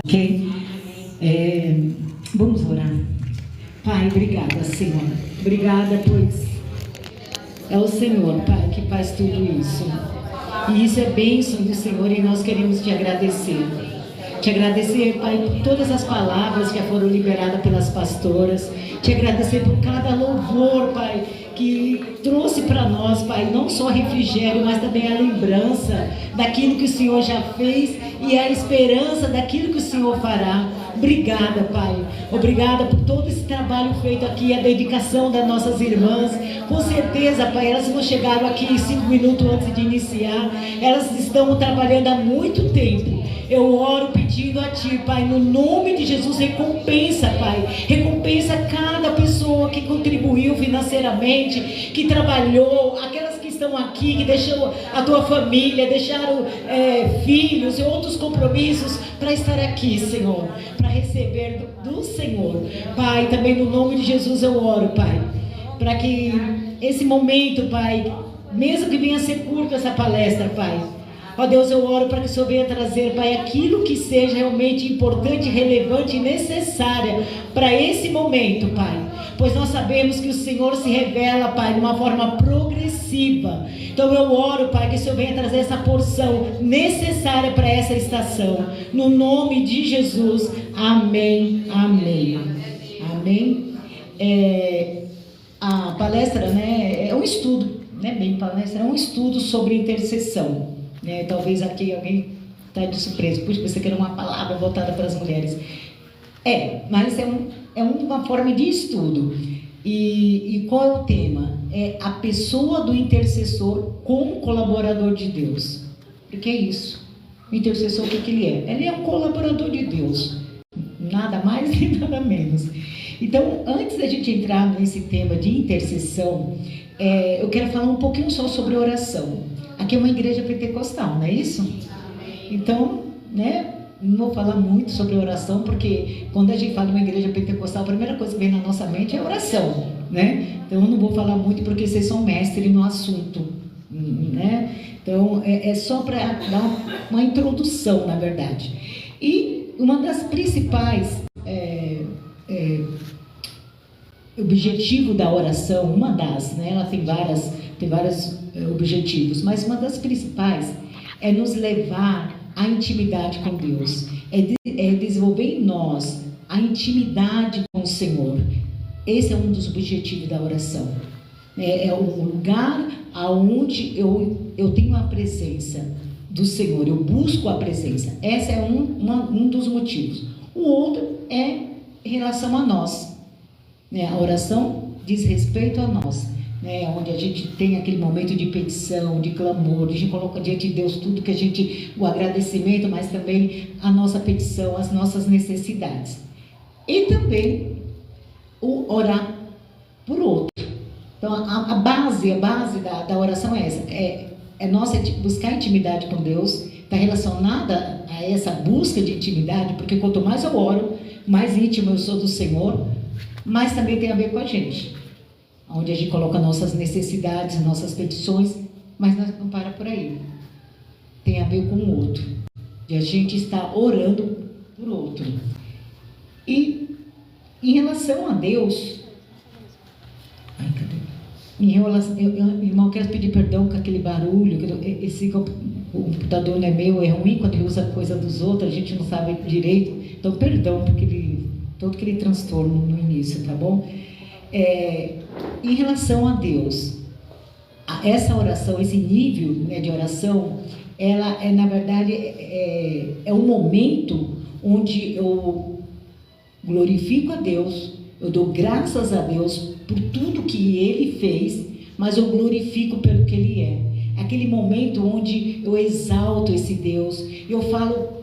Ok? Vamos orar. Pai, obrigada, Senhor. Obrigada, pois é o Senhor, Pai, que faz tudo isso. E isso é bênção do Senhor e nós queremos te agradecer. Te agradecer, Pai, por todas as palavras que foram liberadas pelas pastoras. Te agradecer por cada louvor, Pai, que trouxe para nós, Pai, não só refrigério, mas também a lembrança daquilo que o Senhor já fez e a esperança daquilo que o Senhor fará. Obrigada, Pai. Obrigada por todo esse trabalho feito aqui, a dedicação das nossas irmãs. Com certeza, Pai, elas não chegaram aqui 5 minutos antes de iniciar. Elas estão trabalhando há muito tempo. Eu oro pedindo a Ti, Pai, no nome de Jesus, recompensa, Pai. Recompensa cada pessoa que contribuiu financeiramente, que trabalhou, aquelas que estão aqui, que deixou a Tua família, deixaram filhos e outros compromissos para estar aqui, Senhor, para receber do Senhor. Pai, também no nome de Jesus eu oro, Pai, para que esse momento, Pai, mesmo que venha a ser curta essa palestra, Pai, ó Deus, eu oro para que o Senhor venha trazer, Pai, aquilo que seja realmente importante, relevante e necessária para esse momento, Pai. Pois nós sabemos que o Senhor se revela, Pai, de uma forma progressiva. Então eu oro, Pai, que o Senhor venha trazer essa porção necessária para essa estação. No nome de Jesus. Amém. Amém. Amém. A palestra, né, é um estudo, né, bem palestra, é um estudo sobre intercessão. Talvez aqui alguém está de surpresa. Puxa, você quer uma palavra voltada para as mulheres. Mas é uma forma de estudo. E qual é o tema? É a pessoa do intercessor como colaborador de Deus. O que é isso? O intercessor, o que ele é? Ele é um colaborador de Deus. Nada mais e nada menos. Então, antes da gente entrar nesse tema de intercessão, eu quero falar um pouquinho só sobre oração. Aqui é uma igreja pentecostal, não é isso? Então, né, não vou falar muito sobre oração, porque quando a gente fala em uma igreja pentecostal, a primeira coisa que vem na nossa mente é oração, né? Então, eu não vou falar muito porque vocês são mestres no assunto, né? Então, é só para dar uma introdução, na verdade. E uma das principais objetivo da oração, uma das, né? Ela tem vários objetivos, mas uma das principais é nos levar à intimidade com Deus, é desenvolver em nós a intimidade com o Senhor. Esse é um dos objetivos da oração. É o lugar aonde eu tenho a presença do Senhor, eu busco a presença. Esse é um dos motivos. O outro é em relação a nós. A oração diz respeito a nós, onde a gente tem aquele momento de petição, de clamor, a gente coloca diante de Deus tudo que o agradecimento, mas também a nossa petição, as nossas necessidades. E também o orar por outro. Então a base da oração é essa, é nossa buscar intimidade com Deus, está relacionada a essa busca de intimidade, porque quanto mais eu oro, mais íntimo eu sou do Senhor, mas também tem a ver com a gente, onde a gente coloca nossas necessidades, nossas petições, mas não para por aí. Tem a ver com o outro, e a gente está orando por outro. E em relação a Deus, irmão, quero pedir perdão com aquele barulho, esse computador não é meu, é ruim quando ele usa coisa dos outros, a gente não sabe direito, então perdão, porque todo aquele transtorno no início, tá bom? Em relação a Deus, essa oração, esse nível, né, de oração, ela na verdade, é um momento onde eu glorifico a Deus, eu dou graças a Deus por tudo que Ele fez, mas eu glorifico pelo que Ele é. Aquele momento onde eu exalto esse Deus, eu falo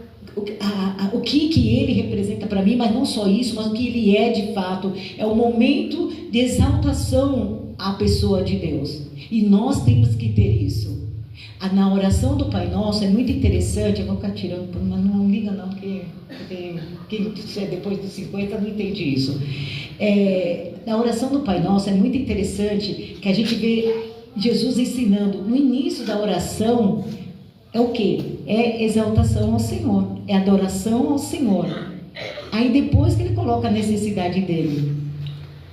o que Ele representa para mim, mas não só isso, mas o que Ele é de fato. É um momento de exaltação à pessoa de Deus, e nós temos que ter isso. Na oração do Pai Nosso é muito interessante. Eu vou ficar tirando, mas não liga não, porque quem é depois dos 50 não entende isso. Na oração do Pai Nosso é muito interessante que a gente vê Jesus ensinando no início da oração É o quê? É exaltação ao Senhor, é adoração ao Senhor. Aí depois que ele coloca a necessidade dele,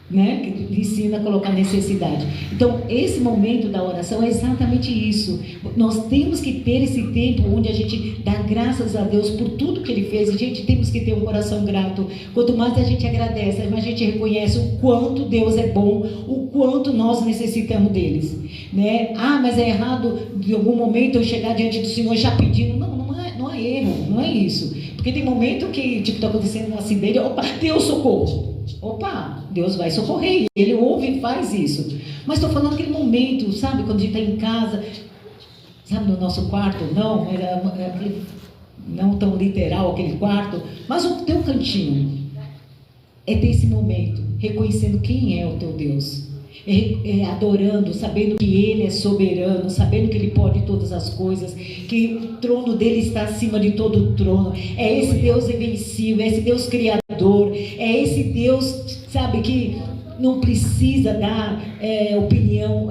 né? Que ele ensina a colocar necessidade. Então, esse momento da oração é exatamente isso. Nós temos que ter esse tempo onde a gente dá graças a Deus por tudo que Ele fez. A gente temos que ter um coração grato. Quanto mais a gente agradece, mais a gente reconhece o quanto Deus é bom, o quanto nós necessitamos deles, né? Ah, mas é errado de algum momento eu chegar diante do Senhor já pedindo. Não é erro, não é isso. Porque tem momento que está acontecendo um acidente, opa, Deus socorro. Opa, Deus vai socorrer, Ele ouve e faz isso. Mas estou falando aquele momento, sabe, quando a gente está em casa, sabe, no nosso quarto, não tão literal aquele quarto, mas o teu cantinho, é ter esse momento, reconhecendo quem é o teu Deus, adorando, sabendo que Ele é soberano, sabendo que Ele pode todas as coisas, que o trono dele está acima de todo o trono. É esse Deus invencível, é esse Deus criador, é esse Deus, sabe, que não precisa dar opinião,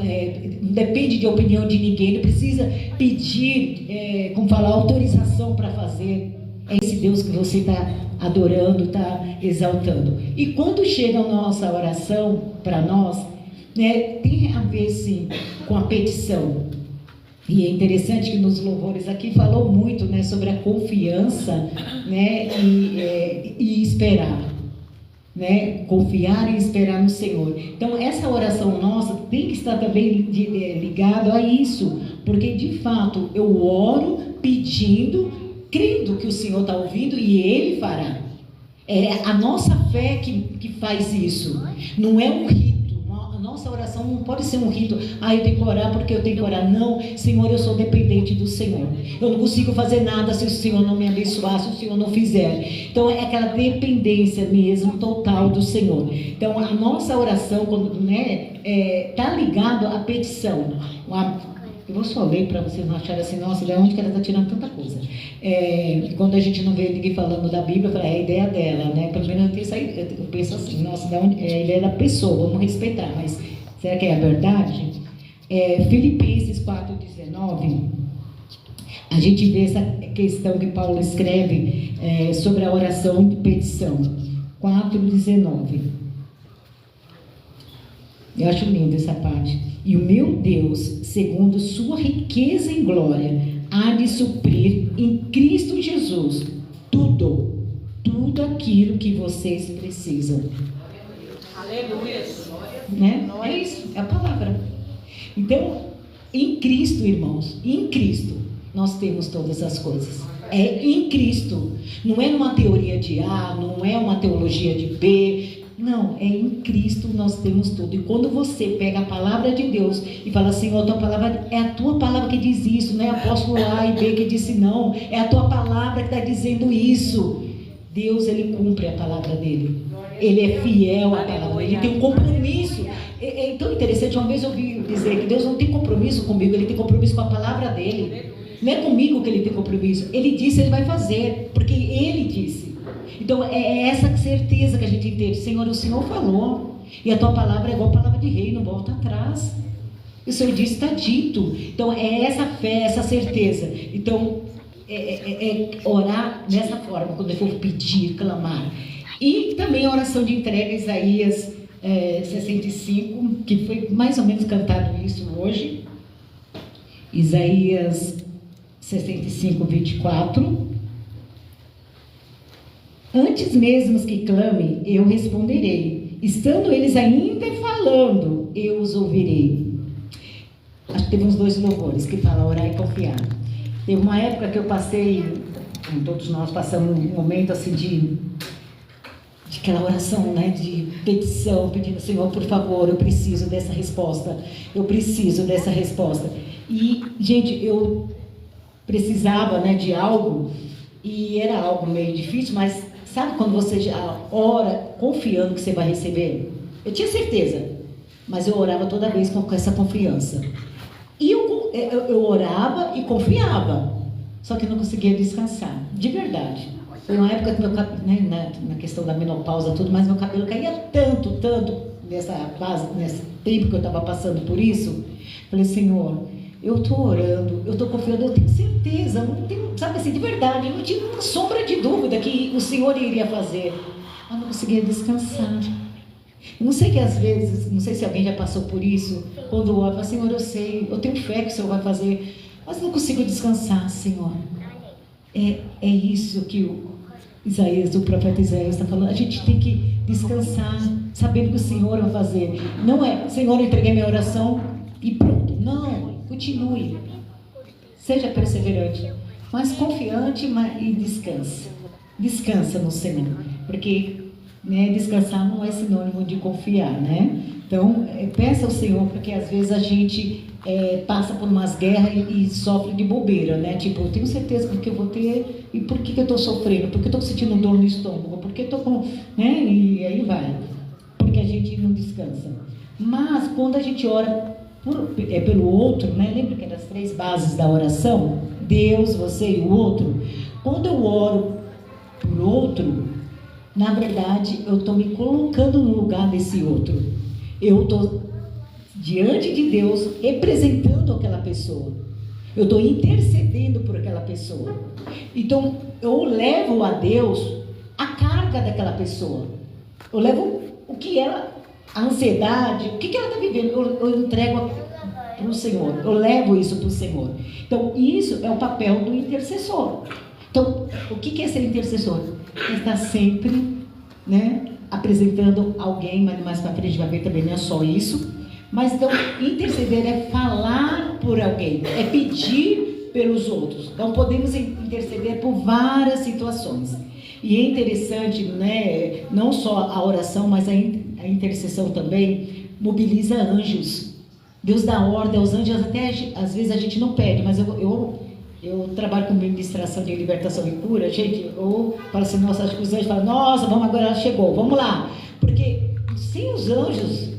não depende de opinião de ninguém, não precisa pedir, autorização para fazer. É esse Deus que você está adorando, está exaltando. E quando chega a nossa oração para nós, né, tem a ver sim com a petição. E é interessante que nos louvores aqui falou muito, né, sobre a confiança, né, e esperar, né, confiar e esperar no Senhor. Então essa oração nossa tem que estar também ligado a isso, porque de fato eu oro pedindo, crendo que o Senhor está ouvindo e Ele fará. É a nossa fé que faz isso, não é um rito. Nossa oração não pode ser um rito. Eu tenho que orar porque eu tenho que orar. Não, Senhor, eu sou dependente do Senhor. Eu não consigo fazer nada se o Senhor não me abençoar, se o Senhor não fizer. Então é aquela dependência mesmo total do Senhor. Então a nossa oração, quando, né, tá ligado à petição. Eu vou só ler para vocês não acharem assim, nossa, de onde que ela está tirando tanta coisa. Quando a gente não vê ninguém falando da Bíblia, eu falo, é a ideia dela, né? Pelo menos eu penso assim, nossa, de onde, é a ideia da pessoa, vamos respeitar, mas será que é a verdade? Filipenses 4,19, a gente vê essa questão que Paulo escreve sobre a oração de petição. 4,19. Eu acho lindo essa parte. E o meu Deus, segundo sua riqueza em glória, há de suprir em Cristo Jesus tudo aquilo que vocês precisam. Aleluia. Né? É isso, é a palavra. Então, em Cristo, irmãos, em Cristo, nós temos todas as coisas. É em Cristo. Não é numa teoria de A, não é uma teologia de B. Não, é em Cristo nós temos tudo. E quando você pega a palavra de Deus e fala, Senhor, a tua palavra, é a tua palavra que diz isso, não é apóstolo A e B que disse não, é a tua palavra que está dizendo isso. Deus, Ele cumpre a palavra dele. Ele é fiel à palavra, Ele tem um compromisso. É tão interessante, uma vez eu ouvi dizer que Deus não tem compromisso comigo, Ele tem compromisso com a palavra dele. Não é comigo que Ele tem compromisso. Ele disse, Ele vai fazer, porque Ele disse. Então é essa certeza que a gente entende. Senhor, o Senhor falou, e a tua palavra é igual a palavra de rei, não volta atrás. O Senhor disse, está dito. Então é essa fé, essa certeza. Então orar dessa forma, quando for pedir, clamar. E também a oração de entrega, Isaías 65, que foi mais ou menos cantado isso hoje. Isaías 65, 24. Antes mesmo que clame, eu responderei. Estando eles ainda falando, eu os ouvirei. Acho que teve uns 2 louvores que falam orar e confiar. Teve uma época que eu passei, como todos nós passamos um momento assim de aquela oração, né, de petição, pedindo, Senhor, por favor, eu preciso dessa resposta. Eu preciso dessa resposta. E, gente, eu precisava, né, de algo, e era algo meio difícil, mas sabe quando você já ora confiando que você vai receber? Eu tinha certeza, mas eu orava toda vez com essa confiança. E eu orava e confiava, só que não conseguia descansar, de verdade. Foi uma época que meu cabelo, né, na questão da menopausa tudo, mas meu cabelo caía tanto nesse tempo que eu estava passando por isso. Falei, Senhor, eu estou orando, eu estou confiando, eu tenho certeza, não tenho, sabe assim, de verdade, eu não tinha uma sombra de dúvida que o Senhor iria fazer, mas não conseguia descansar. Eu não sei que às vezes, não sei se alguém já passou por isso, quando ora, fala, Senhor, eu sei, eu tenho fé que o Senhor vai fazer, mas não consigo descansar, Senhor. É isso que o profeta Isaías está falando. A gente tem que descansar, sabendo que o Senhor vai fazer. Não é, Senhor, eu entreguei minha oração e pronto. Não, continue. Seja perseverante, mas confiante e descansa. Descansa no Senhor, porque descansar não é sinônimo de confiar, né? Então, peça ao Senhor, porque às vezes a gente passa por umas guerras e sofre de bobeira, né? Tipo, eu tenho certeza que eu vou ter, e por que eu estou sofrendo? Porque eu estou sentindo dor no estômago? Porque eu estou com, né? E aí vai, porque a gente não descansa. Mas quando a gente ora pelo outro, né? Lembra que das 3 bases da oração? Deus, você e o outro. Quando eu oro por outro, na verdade, eu estou me colocando no lugar desse outro. Eu estou diante de Deus representando aquela pessoa. Eu estou intercedendo por aquela pessoa. Então, eu levo a Deus a carga daquela pessoa. Eu levo o que ela, a ansiedade, o que ela está vivendo, eu entrego para o Senhor. Eu levo isso para o Senhor. Então, isso é o papel do intercessor. Então, o que é ser intercessor? Está sempre, apresentando alguém, mas mais para frente vai ver também, não é só isso. Mas então, interceder é falar por alguém, é pedir pelos outros. Então, podemos interceder por várias situações. E é interessante, não só a oração, mas a intercessão também mobiliza anjos. Deus dá ordem aos anjos, até às vezes a gente não pede, mas eu trabalho com administração de libertação e cura, gente, eu falo assim, nossa, acho que os anjos falam, nossa, vamos agora, ela chegou, vamos lá. Porque sem os anjos,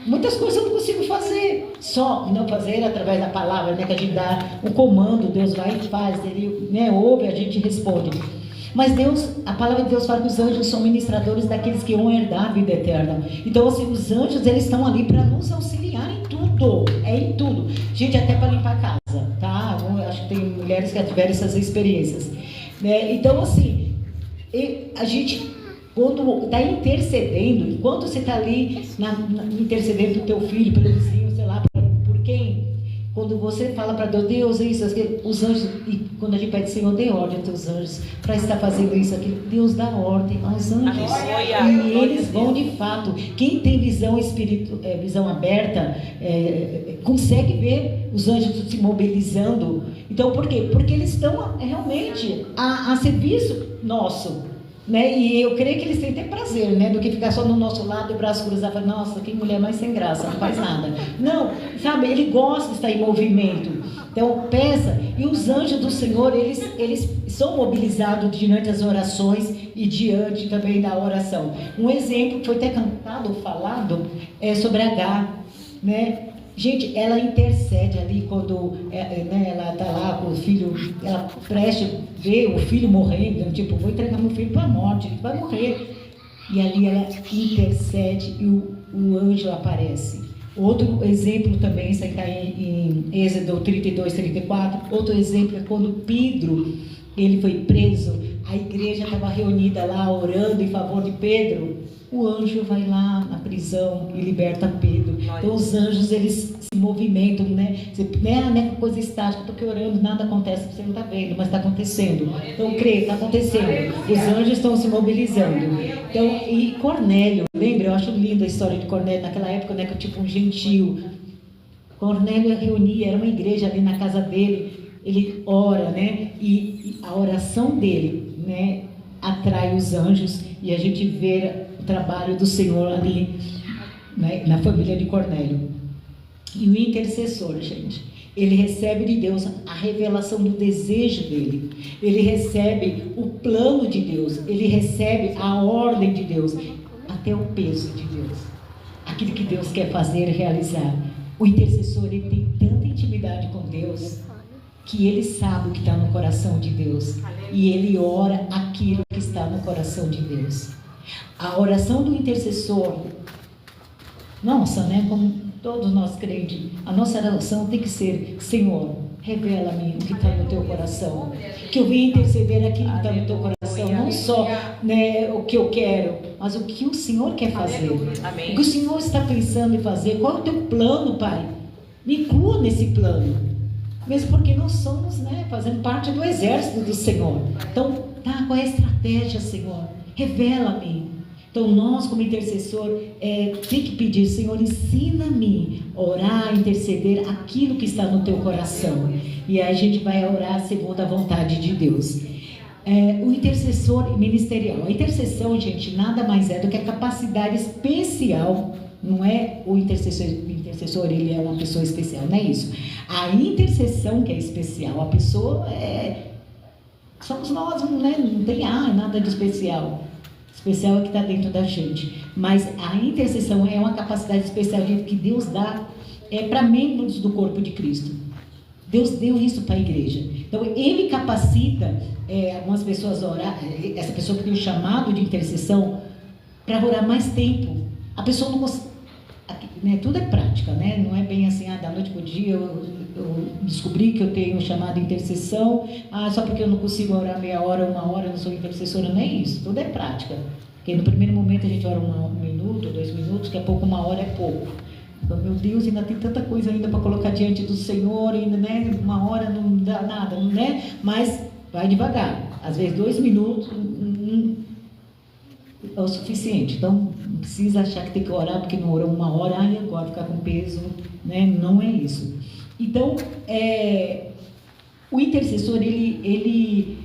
muitas coisas eu não consigo fazer. Só não fazer através da palavra, que a gente dá um comando, Deus vai e faz, ele ouve, a gente responde. Mas Deus, a palavra de Deus fala que os anjos são ministradores daqueles que vão herdar a vida eterna. Então, assim, os anjos, eles estão ali para nos auxiliar em tudo. É em tudo. Gente, até para limpar a casa, tá? Eu acho que tem mulheres que já tiveram essas experiências. Então, assim, a gente, quando está intercedendo, enquanto você está ali intercedendo pelo teu filho, pelo vizinho, sei lá, por quem... Quando você fala para Deus, isso, os anjos, e quando a gente pede, Senhor, dê ordem aos teus anjos para estar fazendo isso aqui, Deus dá ordem aos anjos. E eles vão de fato. Quem tem visão visão aberta, consegue ver os anjos se mobilizando. Então, por quê? Porque eles estão realmente a serviço nosso. E eu creio que eles têm até prazer, do que ficar só no nosso lado, o braço cruzado, falar, nossa, que mulher mais sem graça, não faz nada. Não, sabe, ele gosta de estar em movimento. Então, peça, e os anjos do Senhor, eles são mobilizados diante das orações e diante também da oração. Um exemplo que foi até cantado ou falado é sobre Agar, Gente, ela intercede ali quando ela está lá com o filho, ela presta ver o filho morrendo, tipo, vou entregar meu filho para a morte, ele vai morrer. E ali ela intercede e o anjo aparece. Outro exemplo também, isso aí está em Êxodo 32, 34. Outro exemplo é quando Pedro, ele foi preso, a igreja estava reunida lá orando em favor de Pedro. O anjo vai lá na prisão e liberta Pedro. Então os anjos, eles se movimentam, Você, não é coisa estática, estou aqui orando, nada acontece, você não está vendo, mas está acontecendo. Então crê, está acontecendo. Os anjos estão se mobilizando. Então, e Cornélio, lembra? Eu acho linda a história de Cornélio, naquela época, que tipo um gentio. Cornélio reunia, era uma igreja ali na casa dele, ele ora, e a oração dele, atrai os anjos, e a gente vê o trabalho do Senhor ali, na família de Cornélio. E o intercessor, gente, ele recebe de Deus a revelação do desejo dele, ele recebe o plano de Deus, ele recebe a ordem de Deus, até o peso de Deus, aquilo que Deus quer fazer e realizar. O intercessor, ele tem tanta intimidade com Deus, que ele sabe o que está no coração de Deus, e ele ora aquilo que está no coração de Deus. A oração do intercessor, nossa, como todos nós crentes, a nossa oração tem que ser: Senhor, revela-me o que está no teu coração, que eu venha interceder aquilo que está no teu coração, não só, né, o que eu quero, mas o que o Senhor quer fazer, Amém. o que o Senhor está pensando em fazer. Qual é o teu plano, Pai? Me inclua nesse plano, mesmo porque nós somos, né, fazendo parte do exército do Senhor. Então, tá, qual é a estratégia, Senhor? Revela-me. Então, nós, como intercessor, tem que pedir: Senhor, ensina-me a orar, interceder aquilo que está no teu coração. E aí a gente vai orar segundo a vontade de Deus. O intercessor ministerial. A intercessão, gente, nada mais é do que a capacidade especial. Não é o intercessor, ele é uma pessoa especial, não é isso. A intercessão que é especial, a pessoa somos nós, né? Não tem nada de especial. Especial é que está dentro da gente. Mas a intercessão é uma capacidade especial que Deus dá para membros do corpo de Cristo. Deus deu isso para a igreja. Então, Ele capacita algumas pessoas a orar, essa pessoa que tem o chamado de intercessão, para orar mais tempo. A pessoa não consegue, né, tudo é prática, né? Não é bem assim, da noite para o dia eu descobri que eu tenho chamado de intercessão, só porque eu não consigo orar meia hora, uma hora, eu não sou intercessora. Não é isso, tudo é prática. Porque no primeiro momento a gente ora 1 minuto, 2 minutos, daqui a pouco 1 hora é pouco. Então, meu Deus, ainda tem tanta coisa ainda para colocar diante do Senhor, ainda, né? 1 hora não dá nada, né? Mas vai devagar. Às vezes 2 minutos é o suficiente. Então, não precisa achar que tem que orar porque não orou 1 hora, e agora ficar com peso, né? Não é isso. Então, o intercessor, ele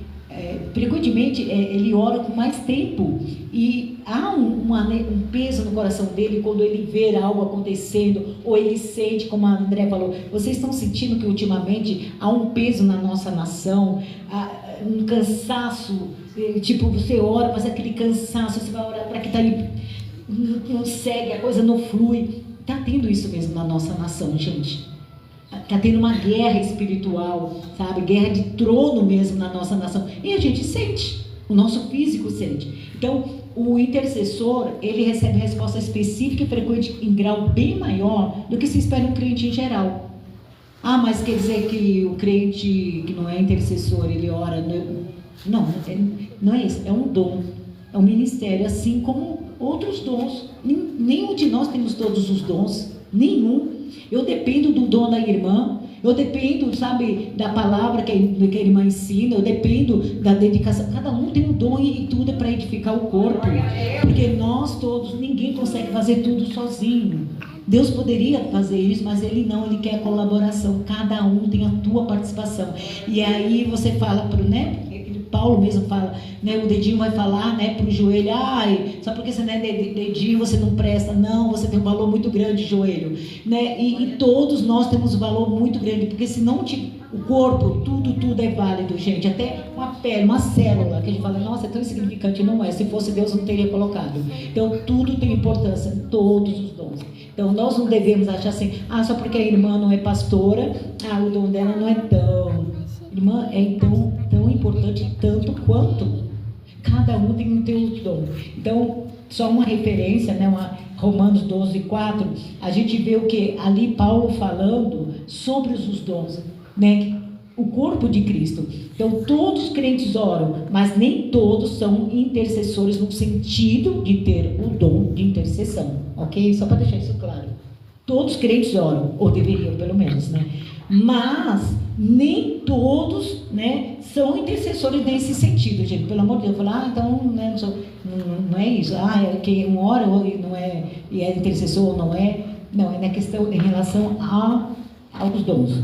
frequentemente, ele ora com mais tempo, e há um peso no coração dele quando ele vê algo acontecendo, ou ele sente, como a André falou. Vocês estão sentindo que ultimamente há um peso na nossa nação, um cansaço, tipo, você ora, mas aquele cansaço, você vai orar para que não segue, a coisa não flui. Está tendo isso mesmo na nossa nação, gente. Está tendo uma guerra espiritual, sabe? Guerra de trono mesmo na nossa nação. E a gente sente, o nosso físico sente. Então, o intercessor, ele recebe resposta específica e frequente em grau bem maior do que se espera um crente em geral. Mas quer dizer que o crente que não é intercessor, ele ora... Não é isso. É um dom, é um ministério, assim como outros dons. Nenhum de nós temos todos os dons, nenhum. Eu dependo do dom da irmã, eu dependo, sabe, da palavra que a irmã ensina, eu dependo da dedicação. Cada um tem um dom e tudo é para edificar o corpo, porque nós todos, ninguém consegue fazer tudo sozinho. Deus poderia fazer isso, mas Ele não, Ele quer colaboração. Cada um tem a tua participação. E aí você fala para, né? Paulo mesmo fala, né, o dedinho vai falar, né, para o joelho: só porque você não é dedinho, você não presta. Não, você tem um valor muito grande, joelho, né? E todos nós temos um valor muito grande, porque senão o corpo, tudo é válido, gente. Até uma pele, uma célula, que a gente fala: nossa, é tão insignificante. Não é, se fosse Deus não teria colocado. Então tudo tem importância, todos os dons. Então nós não devemos achar assim: só porque a irmã não é pastora, o dom dela não é tão... Irmã, é tão importante tanto quanto. Cada um tem o seu dom. Então, só uma referência, né, Romanos 12:4, a gente vê o que? Ali Paulo falando sobre os dons, né? O corpo de Cristo. Então, todos os crentes oram, mas nem todos são intercessores no sentido de ter o dom de intercessão, ok? Só para deixar isso claro. Todos os crentes oram, ou deveriam pelo menos, né? Mas nem todos, né, são intercessores nesse sentido, gente. Pelo amor de Deus, falar, então, né, não é isso. É que um ora e não é, e é intercessor ou não é. Não, é na questão em relação aos dons.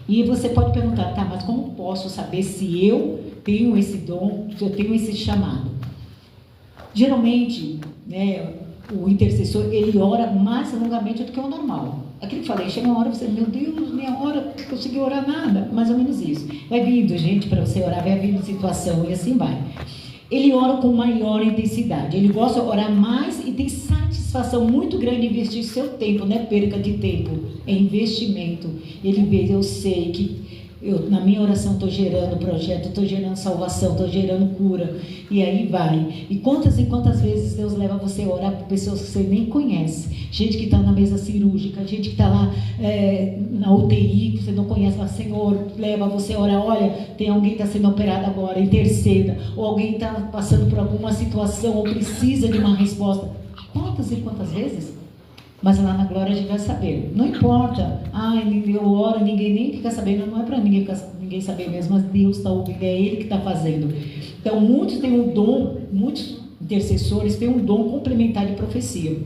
E você pode perguntar: mas como posso saber se eu tenho esse dom, se eu tenho esse chamado? Geralmente, né, o intercessor, ele ora mais longamente do que o normal. Aquilo que eu falei, chega uma hora você, meu Deus, minha hora, não consegui orar nada, mais ou menos isso. Vai vindo gente para você orar, vai vindo situação, e assim vai. Ele ora com maior intensidade, ele gosta de orar mais e tem satisfação muito grande em investir seu tempo, não é perca de tempo, é investimento. Ele vê, eu sei que eu na minha oração estou gerando projeto, estou gerando salvação, estou gerando cura, e aí vai. E quantas vezes Deus leva você a orar por pessoas que você nem conhece, gente que está na mesa cirúrgica, gente que está lá na UTI, que você não conhece, mas Senhor, leva você a orar, olha, tem alguém que está sendo operado agora, interceda, ou alguém está passando por alguma situação, ou precisa de uma resposta. Quantas e quantas vezes? Mas lá na glória a gente vai saber. Não importa. Eu oro, ninguém nem fica sabendo. Não é para ninguém saber mesmo, mas Deus está ouvindo, é Ele que está fazendo. Então, muitos têm um dom, muitos intercessores têm um dom complementar de profecia.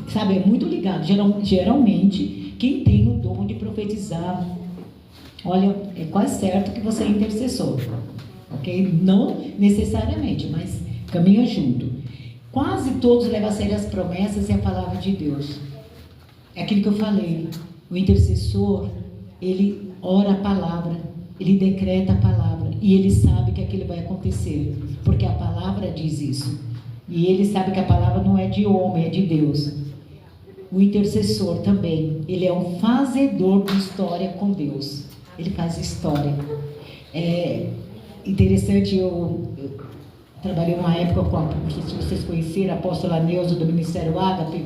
Sabe, é muito ligado. Geralmente, quem tem o dom de profetizar, olha, é quase certo que você é intercessor. Ok? Não necessariamente, mas caminha junto. Quase todos levam a sério as promessas e a palavra de Deus. É aquilo que eu falei. O intercessor, ele ora a palavra, ele decreta a palavra e ele sabe que aquilo vai acontecer, porque a palavra diz isso. E ele sabe que a palavra não é de homem, é de Deus. O intercessor também, ele é um fazedor de história com Deus. Ele faz história. É interessante, eu trabalhei uma época com não sei se vocês conheceram, a apóstola Neuza do Ministério Ágape,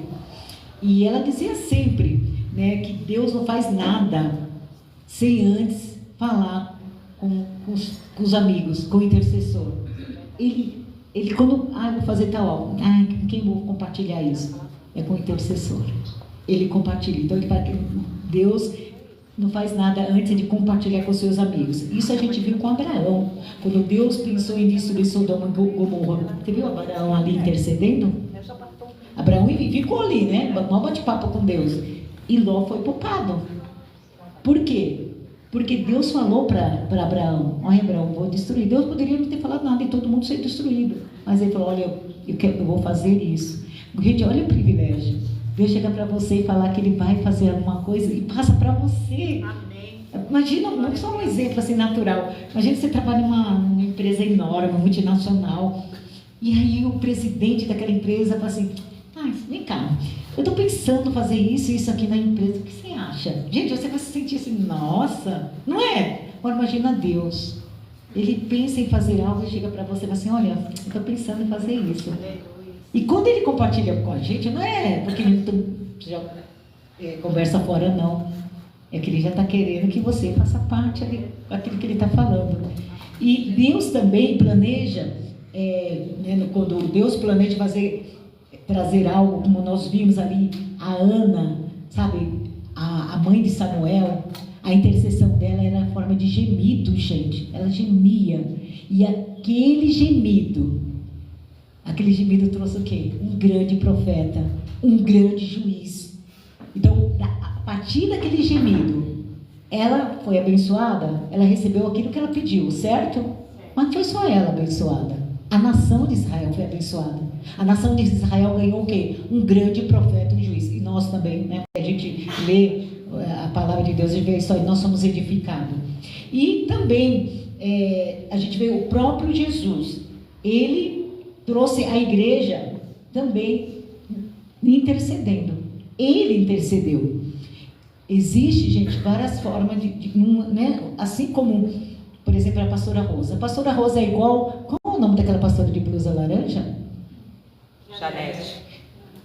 e ela dizia sempre, né, que Deus não faz nada sem antes falar com os amigos, com o intercessor. Ele quando, vou fazer tal algo, com quem vou compartilhar isso? É com o intercessor. Ele compartilha. Então ele fala que Deus não faz nada antes de compartilhar com seus amigos. Isso a gente viu com Abraão. Quando Deus pensou em destruir Sodoma e Gomorra, você viu Abraão ali intercedendo? Abraão ficou ali, né? Mal bate-papo com Deus. E Ló foi poupado. Por quê? Porque Deus falou para Abraão, olha Abraão, vou destruir. Deus poderia não ter falado nada e todo mundo ser destruído. Mas ele falou, olha, eu vou fazer isso. Gente, olha o privilégio. Deus chega para você e falar que Ele vai fazer alguma coisa e passa para você. Amém. Imagina, não só um exemplo assim natural. Imagina você trabalha em uma empresa enorme, multinacional. E aí o presidente daquela empresa fala assim, vem cá, eu estou pensando em fazer isso e isso aqui na empresa. O que você acha? Gente, você vai se sentir assim, nossa, não é? Agora imagina Deus. Ele pensa em fazer algo e chega para você e fala assim, olha, eu estou pensando em fazer isso. E quando ele compartilha com a gente, não é porque ele já conversa fora, não. É que ele já está querendo que você faça parte daquilo que ele está falando. E Deus também planeja, quando Deus planeja trazer algo, como nós vimos ali, a Ana, sabe, a mãe de Samuel, a intercessão dela era na forma de gemido, gente. Ela gemia. E aquele gemido trouxe o quê? Um grande profeta, um grande juiz. Então, a partir daquele gemido, ela foi abençoada, ela recebeu aquilo que ela pediu, certo? Mas não foi só ela abençoada. A nação de Israel foi abençoada. A nação de Israel ganhou o quê? Um grande profeta, um juiz. E nós também, né? A gente lê a palavra de Deus e vê isso aí, nós somos edificados. E também, a gente vê o próprio Jesus. Ele trouxe a igreja também intercedendo. Ele intercedeu. Existe, gente, várias formas né? Assim como, por exemplo, a pastora Rosa. A pastora Rosa é igual... Qual é o nome daquela pastora de blusa laranja? Janete.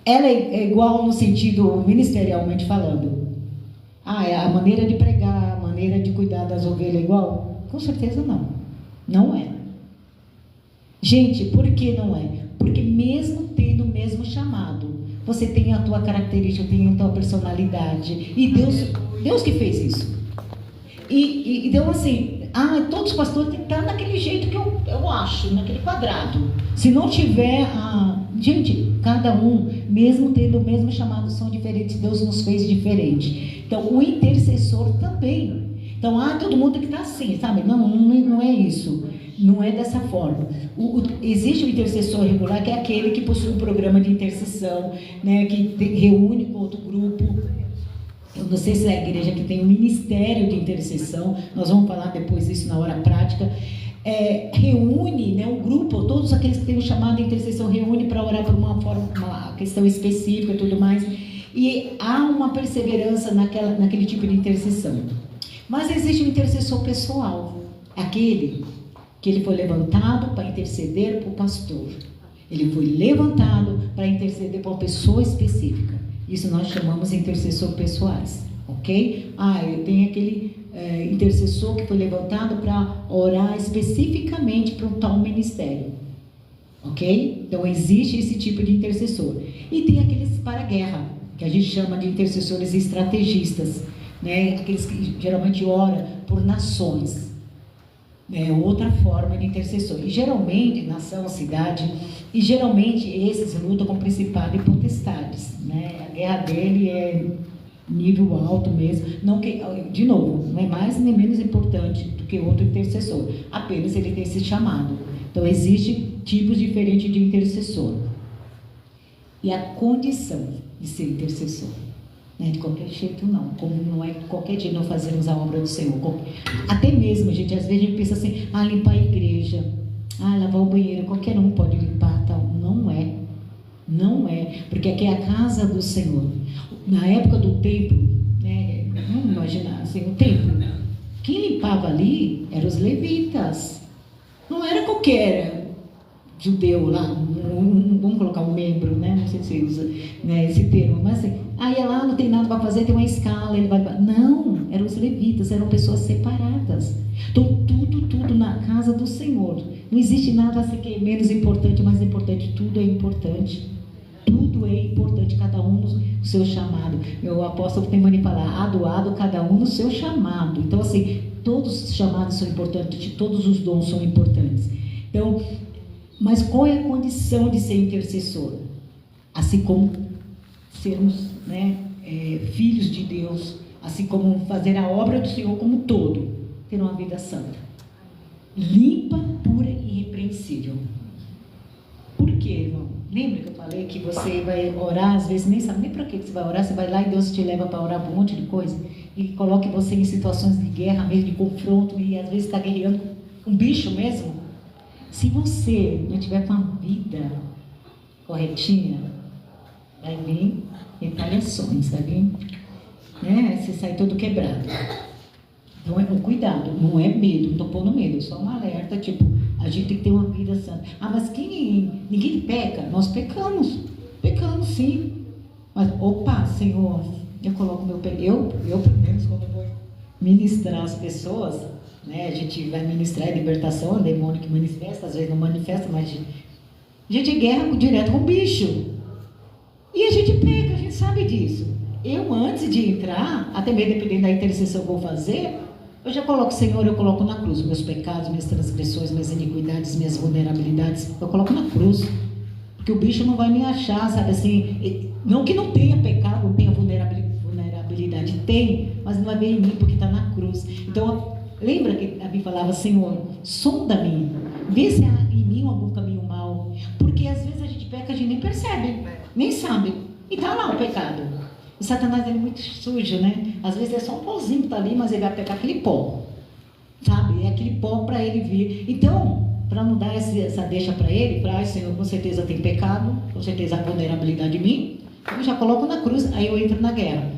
Ela é igual no sentido ministerialmente falando. A maneira de pregar, a maneira de cuidar das ovelhas é igual? Com certeza não. Não é. Gente, por que não é? Porque mesmo tendo o mesmo chamado, você tem a tua característica, tem a tua personalidade. E Deus que fez isso. Então assim, todos os pastores têm que estar naquele jeito que eu acho, naquele quadrado. Se não tiver, gente, cada um, mesmo tendo o mesmo chamado, são diferentes. Deus nos fez diferente. Então, o intercessor também. Então, todo mundo tem que estar assim, sabe? Não é isso. Não é dessa forma. Existe o intercessor regular, que é aquele que possui um programa de intercessão, né, que reúne com outro grupo. Eu não sei se é a igreja que tem um ministério de intercessão, nós vamos falar depois disso na hora prática. Reúne, né, um grupo, todos aqueles que têm o chamado de intercessão, reúne para orar por uma questão específica e tudo mais. E há uma perseverança naquele tipo de intercessão. Mas existe um intercessor pessoal, aquele que ele foi levantado para interceder por pastor. Ele foi levantado para interceder por uma pessoa específica. Isso nós chamamos de intercessor pessoais, ok? Eu tenho aquele intercessor que foi levantado para orar especificamente para um tal ministério, ok? Então existe esse tipo de intercessor. E tem aqueles para a guerra, que a gente chama de intercessores estrategistas, né? Aqueles que geralmente oram por nações. Outra forma de intercessor. E geralmente, nação, cidade, e geralmente esses lutam com principado e potestades, né? A guerra dele é nível alto mesmo. Não que, de novo, não é mais nem menos importante do que outro intercessor. Apenas ele tem esse chamado. Então, existem tipos diferentes de intercessor. E a condição de ser intercessor. Não é de qualquer jeito, não. Como não é de qualquer jeito não fazermos a obra do Senhor. Até mesmo, gente, às vezes a gente pensa assim, limpar a igreja, lavar o banheiro, qualquer um pode limpar, tal. Não é. Não é. Porque aqui é a casa do Senhor. Na época do templo, né, vamos imaginar assim, o templo, quem limpava ali eram os levitas. Não era qualquer judeu lá, vamos colocar um membro, né? Não sei se usa, né, esse termo, mas assim, é lá, não tem nada para fazer, tem uma escala, ele vai... Não, eram os levitas, eram pessoas separadas. Então, tudo na casa do Senhor. Não existe nada assim que é menos importante, mais importante, tudo é importante. Tudo é importante, cada um no seu chamado. Meu apóstolo tem mania de falar, doado, cada um no seu chamado. Então, assim, todos os chamados são importantes, todos os dons são importantes. Então, mas qual é a condição de ser intercessor? Assim como sermos, né, filhos de Deus, assim como fazer a obra do Senhor como um todo, ter uma vida santa, limpa, pura e irrepreensível. Por quê, irmão? Lembra que eu falei que você vai orar, às vezes nem sabe nem para que você vai orar, você vai lá e Deus te leva para orar por um monte de coisa, e coloque você em situações de guerra mesmo, de confronto, e às vezes está guerreando um bicho mesmo. Se você não tiver com a vida corretinha, vai vir retaliações, vai vir, né? Você sai todo quebrado. Então é um cuidado, não é medo, não estou pondo medo, só um alerta, tipo, a gente tem que ter uma vida santa. Mas ninguém peca, nós pecamos sim. Mas, Senhor, eu coloco meu pecado, eu pelo menos quando eu vou ministrar as pessoas, né, a gente vai ministrar a libertação, o demônio que manifesta, às vezes não manifesta, mas a gente guerra direto com o bicho. E a gente peca, a gente sabe disso. Eu, antes de entrar, até mesmo dependendo da intercessão que eu vou fazer, eu já coloco, Senhor, eu coloco na cruz meus pecados, minhas transgressões, minhas iniquidades, minhas vulnerabilidades, eu coloco na cruz. Porque o bicho não vai me achar, sabe assim, não que não tenha pecado, não tenha vulnerabilidade, tem, mas não vai ver em mim porque está na cruz. Então, lembra que a Bíblia falava, Senhor, sonda-me, vê se há em mim algum caminho mau, porque às vezes a gente peca, a gente nem percebe, nem sabe, e está lá o pecado. O Satanás é muito sujo, né? Às vezes é só um pozinho que está ali, mas ele vai pegar aquele pó, sabe? É aquele pó para ele vir. Então, para não dar essa deixa para ele, para, Senhor, com certeza tem pecado, com certeza há vulnerabilidade em mim, eu já coloco na cruz, aí eu entro na guerra.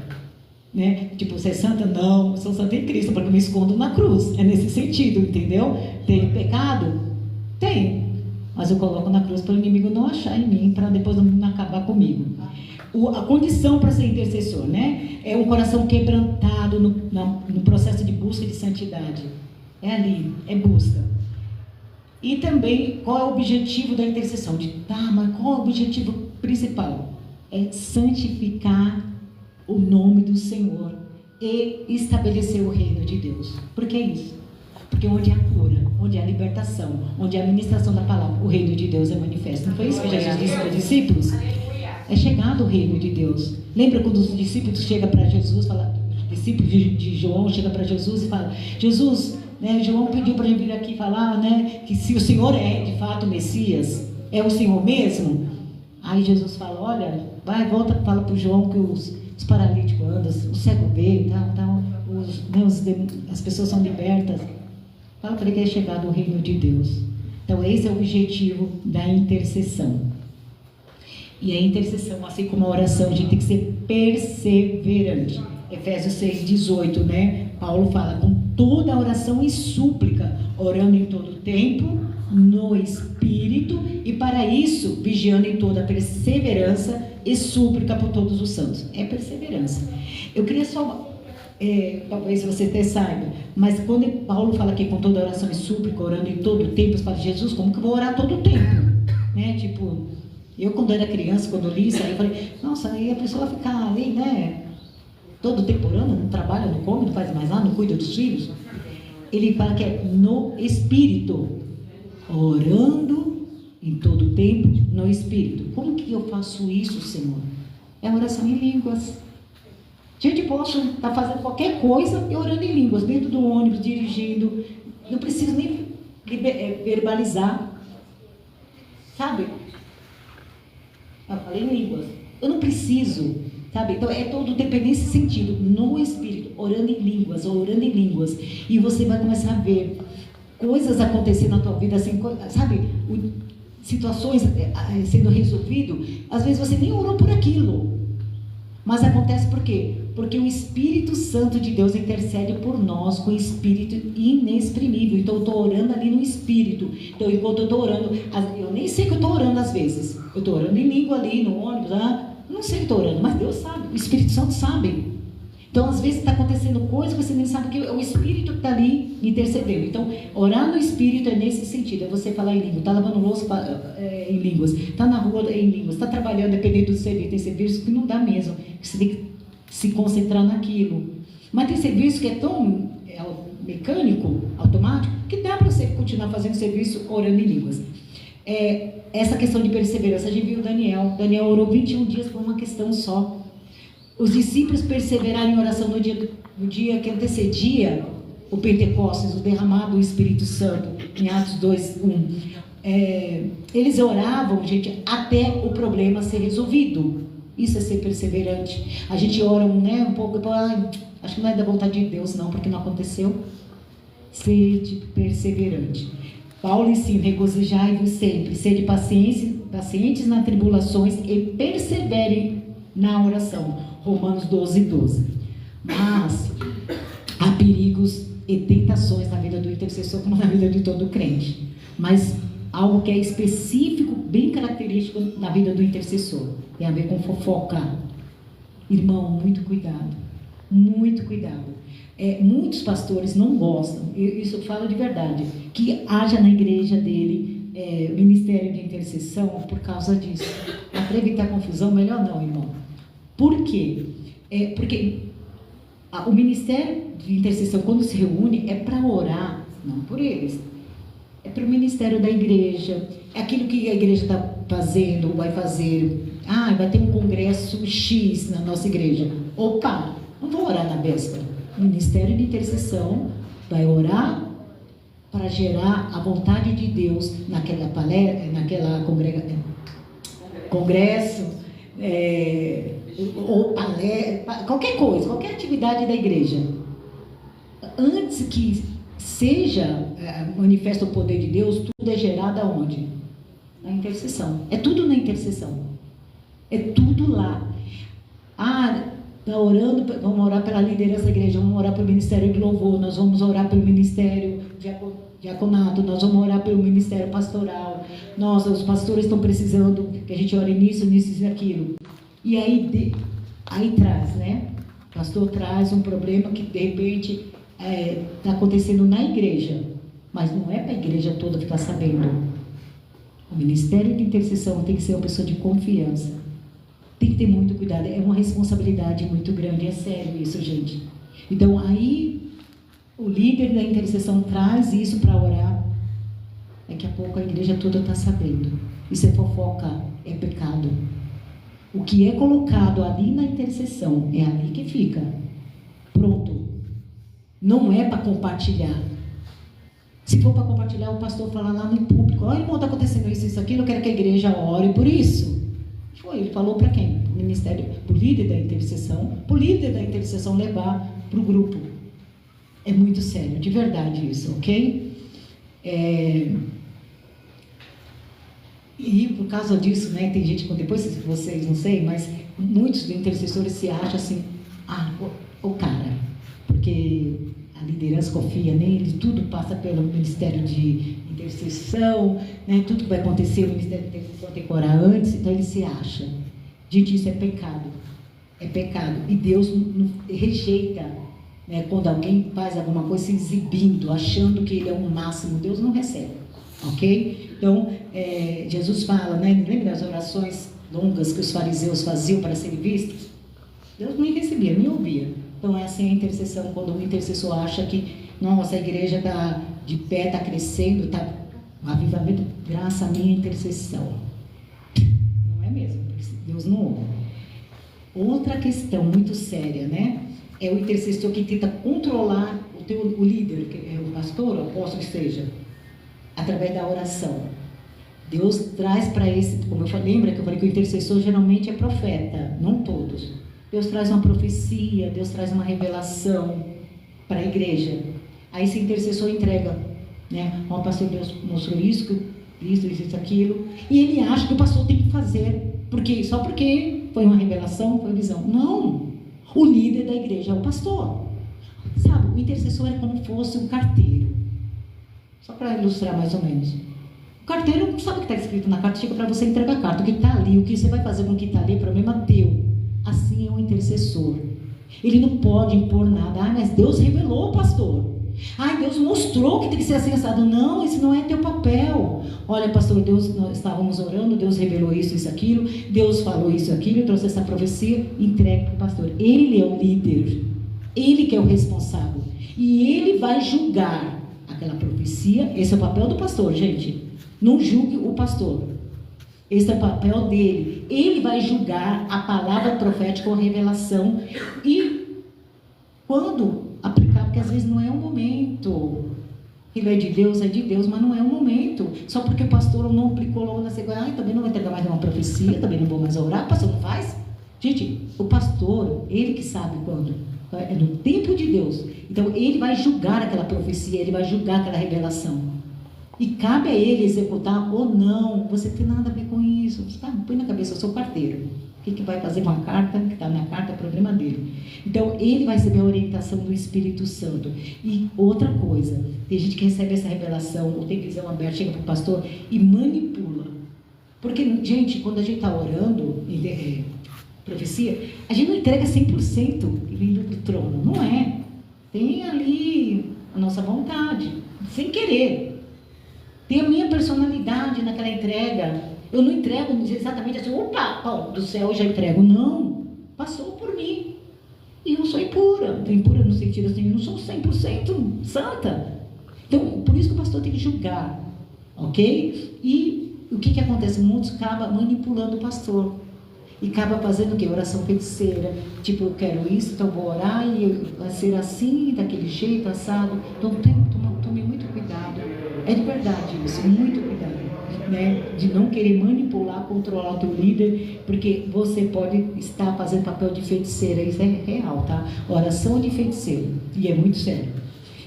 Né? Tipo, você é santa? Não, eu sou santa em Cristo, porque eu me escondo na cruz. É nesse sentido, entendeu? Tem pecado? Tem. Mas eu coloco na cruz para o inimigo não achar em mim, para depois não acabar comigo. A condição para ser intercessor, né? É um coração quebrantado no processo de busca de santidade. É ali, é busca. E também, qual é o objetivo da intercessão? Mas qual é o objetivo principal? É santificar o nome do Senhor e estabelecer o reino de Deus. Por que isso? Porque onde há cura, onde há libertação, onde há administração da palavra, o reino de Deus é manifesto. Não foi isso que Jesus disse para os discípulos? É chegado o reino de Deus. Lembra quando os discípulos chegam para Jesus, os discípulos de João chegam para Jesus e falam, Jesus, né, João pediu para ele vir aqui falar, né, que se o Senhor é de fato o Messias, é o Senhor mesmo? Aí Jesus fala, olha, volta, fala para o João que os paralíticos andam, o cego vê, as pessoas são libertas. Fala para ele que é chegado o reino de Deus. Então esse é o objetivo da intercessão. E a intercessão, assim como a oração, a gente tem que ser perseverante. Efésios 6:18, né? Paulo fala, com toda oração e súplica, orando em todo tempo, no Espírito, e para isso, vigiando em toda perseverança e súplica por todos os santos. É perseverança. Eu queria só, talvez você até saiba, mas quando Paulo fala aqui com toda oração e súplica, orando em todo tempo, você fala, Jesus, como que eu vou orar todo o tempo? Né? Tipo, eu quando era criança, quando eu li isso aí, eu falei, nossa, aí a pessoa vai ficar ali, né? Todo tempo orando, não trabalha, não come, não faz mais nada, não cuida dos filhos. Ele fala que é no Espírito, orando em todo tempo no Espírito. Como que eu faço isso, Senhor? É oração em línguas. Gente, posso estar fazendo qualquer coisa e orando em línguas, dentro do ônibus, dirigindo, não preciso nem verbalizar, sabe? Eu falei em línguas, eu não preciso, sabe? Então é todo o tempo nesse sentido, no Espírito, orando em línguas, e você vai começar a ver coisas acontecendo na tua vida, assim, sabe? Situações sendo resolvidas, às vezes você nem orou por aquilo, mas acontece por quê? Porque o Espírito Santo de Deus intercede por nós com espírito inexprimível. Então eu estou orando ali no Espírito. Então enquanto eu estou orando, eu nem sei que eu estou orando às vezes. Eu estou orando em língua ali no ônibus, não sei que estou orando, mas Deus sabe, o Espírito Santo sabe. Então às vezes está acontecendo coisa que você nem sabe, que é o Espírito que está ali intercedendo. Então orar no Espírito é nesse sentido, é você falar em língua, está lavando louça em línguas, está na rua em línguas, está trabalhando, dependendo do serviço. Tem serviço que não dá mesmo, que você tem que se concentrar naquilo. Mas tem serviço que é tão mecânico, automático, que dá para você continuar fazendo serviço orando em línguas. Essa questão de perseverança, a gente viu Daniel orou 21 dias por uma questão só. Os discípulos perseveraram em oração no dia que antecedia o Pentecostes, o derramado do Espírito Santo, em Atos 2:1. Eles oravam, gente, até o problema ser resolvido. Isso é ser perseverante. A gente ora um pouco, acho que não é da vontade de Deus não, porque não aconteceu. Sede perseverante. Paulo ensina, regozijai-vos sempre, sede pacientes nas tribulações e perseverem na oração. Romanos 12:12. Mas há perigos e tentações na vida do intercessor, como na vida de todo crente. Mas algo que é específico, bem característico na vida do intercessor, tem a ver com fofoca. Irmão, muito cuidado, muito cuidado. Muitos pastores não gostam, isso eu falo de verdade, que haja na igreja dele ministério de intercessão por causa disso. Para evitar confusão, melhor não, irmão. Por quê? Porque o ministério de intercessão, quando se reúne, é para orar, não por eles. É para o ministério da igreja, é aquilo que a igreja está fazendo, vai fazer. Vai ter um congresso X na nossa igreja. Opa, não vou orar na véspera. O ministério de intercessão vai orar para gerar a vontade de Deus naquela palestra, naquela congresso, ou palestra, qualquer coisa, qualquer atividade da igreja. Antes que seja manifesta o poder de Deus, tudo é gerado aonde? Na intercessão. É tudo na intercessão. É tudo lá. Está orando, vamos orar pela liderança da igreja, vamos orar pelo ministério de louvor, nós vamos orar pelo ministério diaconato, nós vamos orar pelo ministério pastoral. Nossa, os pastores estão precisando que a gente ore nisso e aquilo. E aí traz, né? O pastor traz um problema que de repente está acontecendo na igreja, mas não é para a igreja toda ficar sabendo. O ministério de intercessão tem que ser uma pessoa de confiança. Tem que ter muito cuidado, é uma responsabilidade muito grande, é sério isso, gente. Então aí o líder da intercessão traz isso para orar, daqui a pouco a igreja toda está sabendo. Isso é fofoca, é pecado. O que é colocado ali na intercessão é ali que fica. Pronto. Não é para compartilhar. Se for para compartilhar, o pastor fala lá no público: olha, irmão, está acontecendo isso, aquilo, eu quero que a igreja ore por isso. Ele falou para quem? Para o ministério, para o líder da intercessão, para o líder da intercessão levar para o grupo. É muito sério, de verdade isso, ok? E por causa disso, né, tem gente, depois vocês não sei, mas muitos intercessores se acham assim, o cara, porque a liderança confia nele, tudo passa pelo ministério de intercessão, né? Tudo que vai acontecer, o ministério de intercessão tem que orar antes, então ele se acha. Gente, isso é pecado. É pecado. E Deus não rejeita, né? Quando alguém faz alguma coisa se exibindo, achando que ele é o máximo, Deus não recebe. Ok? Então, Jesus fala, né? Lembra das orações longas que os fariseus faziam para serem vistos? Deus nem recebia, nem ouvia. Então, essa é a intercessão, quando o intercessor acha que, nossa, a igreja está de pé, está crescendo, está avivamento, graças à minha intercessão. Não é mesmo, porque Deus não ouve. Outra questão muito séria, né? É o intercessor que tenta controlar o líder, que é o pastor, o apóstolo que seja, através da oração. Deus traz para esse, como eu falei, lembra que eu falei que o intercessor geralmente é profeta, não todos. Deus traz uma profecia, Deus traz uma revelação para a igreja. Aí esse intercessor entrega, né? O pastor, Deus mostrou isso, aquilo, e ele acha que o pastor tem que fazer, só porque foi uma revelação, foi visão. Não! O líder da igreja é o pastor. Sabe, o intercessor é como se fosse um carteiro. Só para ilustrar mais ou menos. O carteiro não sabe o que está escrito na carta, chega para você entregar a carta. O que está ali, o que você vai fazer com o que está ali, é problema teu. Assim é o intercessor. Ele não pode impor nada. Mas Deus revelou, pastor. Deus mostrou que tem que ser assim, assado. Não, esse não é teu papel. Olha, pastor, nós estávamos orando, Deus revelou isso, aquilo. Deus falou isso, aquilo, trouxe essa profecia. Entregue para o pastor. Ele é o líder. Ele que é o responsável. E ele vai julgar aquela profecia. Esse é o papel do pastor, gente. Não julgue o pastor. Esse é o papel dele. Ele vai julgar a palavra profética ou revelação. E quando aplicar, porque às vezes não é o momento. Ele é de Deus, mas não é o momento. Só porque o pastor não aplicou logo na sequência. Também não vou entregar mais uma profecia, também não vou mais orar. O pastor não faz? Gente, o pastor, ele que sabe quando. É no tempo de Deus. Então, ele vai julgar aquela profecia, ele vai julgar aquela revelação. E cabe a ele executar ou não. Você tem nada a ver com isso. Põe na cabeça, eu sou carteiro. O que vai fazer com a carta, que está na carta, é problema dele. Então, ele vai receber a orientação do Espírito Santo. E outra coisa, tem gente que recebe essa revelação, ou tem visão aberta, chega para o pastor e manipula. Porque, gente, quando a gente está orando, profecia, a gente não entrega 100% vindo do trono. Não é. Tem ali a nossa vontade, sem querer. Tem a minha personalidade naquela entrega. Eu não entrego exatamente assim, opa, do céu eu já entrego. Não, passou por mim. E eu sou impura. Impura no sentido assim, eu não sou 100% santa. Então, por isso que o pastor tem que julgar. Ok? E o que acontece? Muitos acabam manipulando o pastor. E acaba fazendo o quê? Oração feiticeira. Tipo, eu quero isso, então vou orar e vai ser assim, daquele jeito, assado. Então, tome muito cuidado. É de verdade isso, muito cuidado. Né? De não querer manipular, controlar o teu líder, porque você pode estar fazendo papel de feiticeira. Isso é real, tá? Oração de feiticeiro. E é muito sério.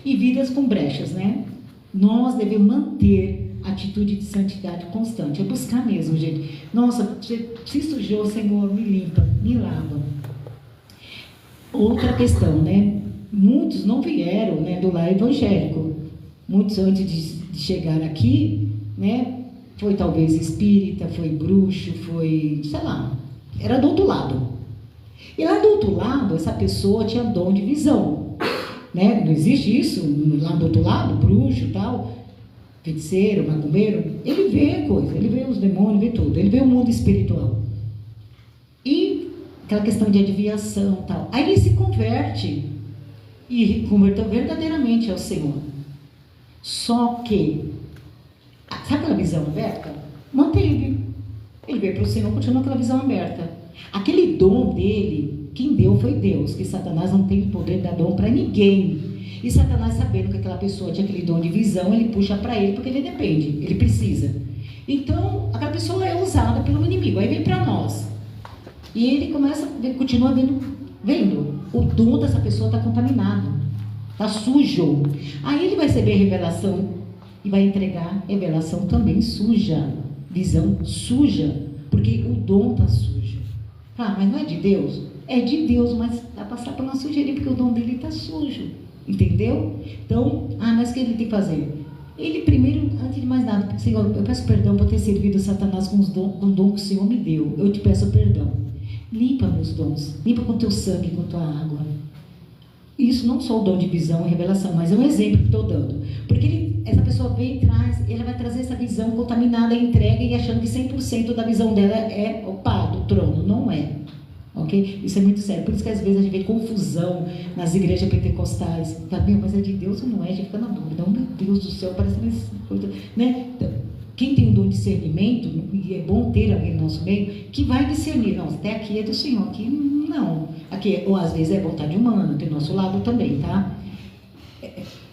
E vidas com brechas, né? Nós devemos manter atitude de santidade constante, é buscar mesmo, gente. Nossa, se sujou, Senhor, me limpa, me lava. Outra questão, né? Muitos não vieram, né, do lar evangélico. Muitos antes de chegar aqui, né, foi talvez espírita, foi bruxo, foi, sei lá, era do outro lado. E lá do outro lado, essa pessoa tinha dom de visão, né? Não existe isso lá do outro lado, bruxo e tal. Feiticeiro, macumbeiro, ele vê coisa, ele vê os demônios, vê tudo, ele vê o mundo espiritual. E aquela questão de adivinhação e tal. Aí ele se converte e converteu verdadeiramente ao Senhor. Só que, sabe aquela visão aberta? Manteve. Ele veio para o Senhor, continuou aquela visão aberta. Aquele dom dele, quem deu foi Deus, que Satanás não tem o poder de dar dom para ninguém. E Satanás, sabendo que aquela pessoa tinha aquele dom de visão, ele puxa para ele, porque ele depende, ele precisa. Então, aquela pessoa é usada pelo inimigo, aí vem para nós. E ele continua vendo, o dom dessa pessoa está contaminado, está sujo. Aí ele vai receber a revelação e vai entregar revelação também suja, visão suja, porque o dom está sujo. Mas não é de Deus? É de Deus, mas vai passar pela sujeirinha, porque o dom dele está sujo. Entendeu? Então, mas o que ele tem que fazer? Ele primeiro, antes de mais nada, Senhor, eu peço perdão por ter servido Satanás com o dom que o Senhor me deu. Eu te peço perdão. Limpa meus dons. Limpa com teu sangue, com tua água. Isso não só o dom de visão e revelação, mas é um exemplo que estou dando. Porque essa pessoa vem e traz, ele vai trazer essa visão contaminada, entrega e achando que 100% da visão dela é do trono. Não é. Ok? Isso é muito sério. Por isso que às vezes a gente vê confusão nas igrejas pentecostais. Fala, mas é de Deus ou não é? A gente fica na dúvida. Oh, meu Deus do céu, parece mais coisa, né? Então, quem tem o dom de discernimento, e é bom ter alguém no nosso meio, que vai discernir. Não, até aqui é do Senhor, aqui não. Aqui, ou às vezes é vontade humana, tem o nosso lado também, tá?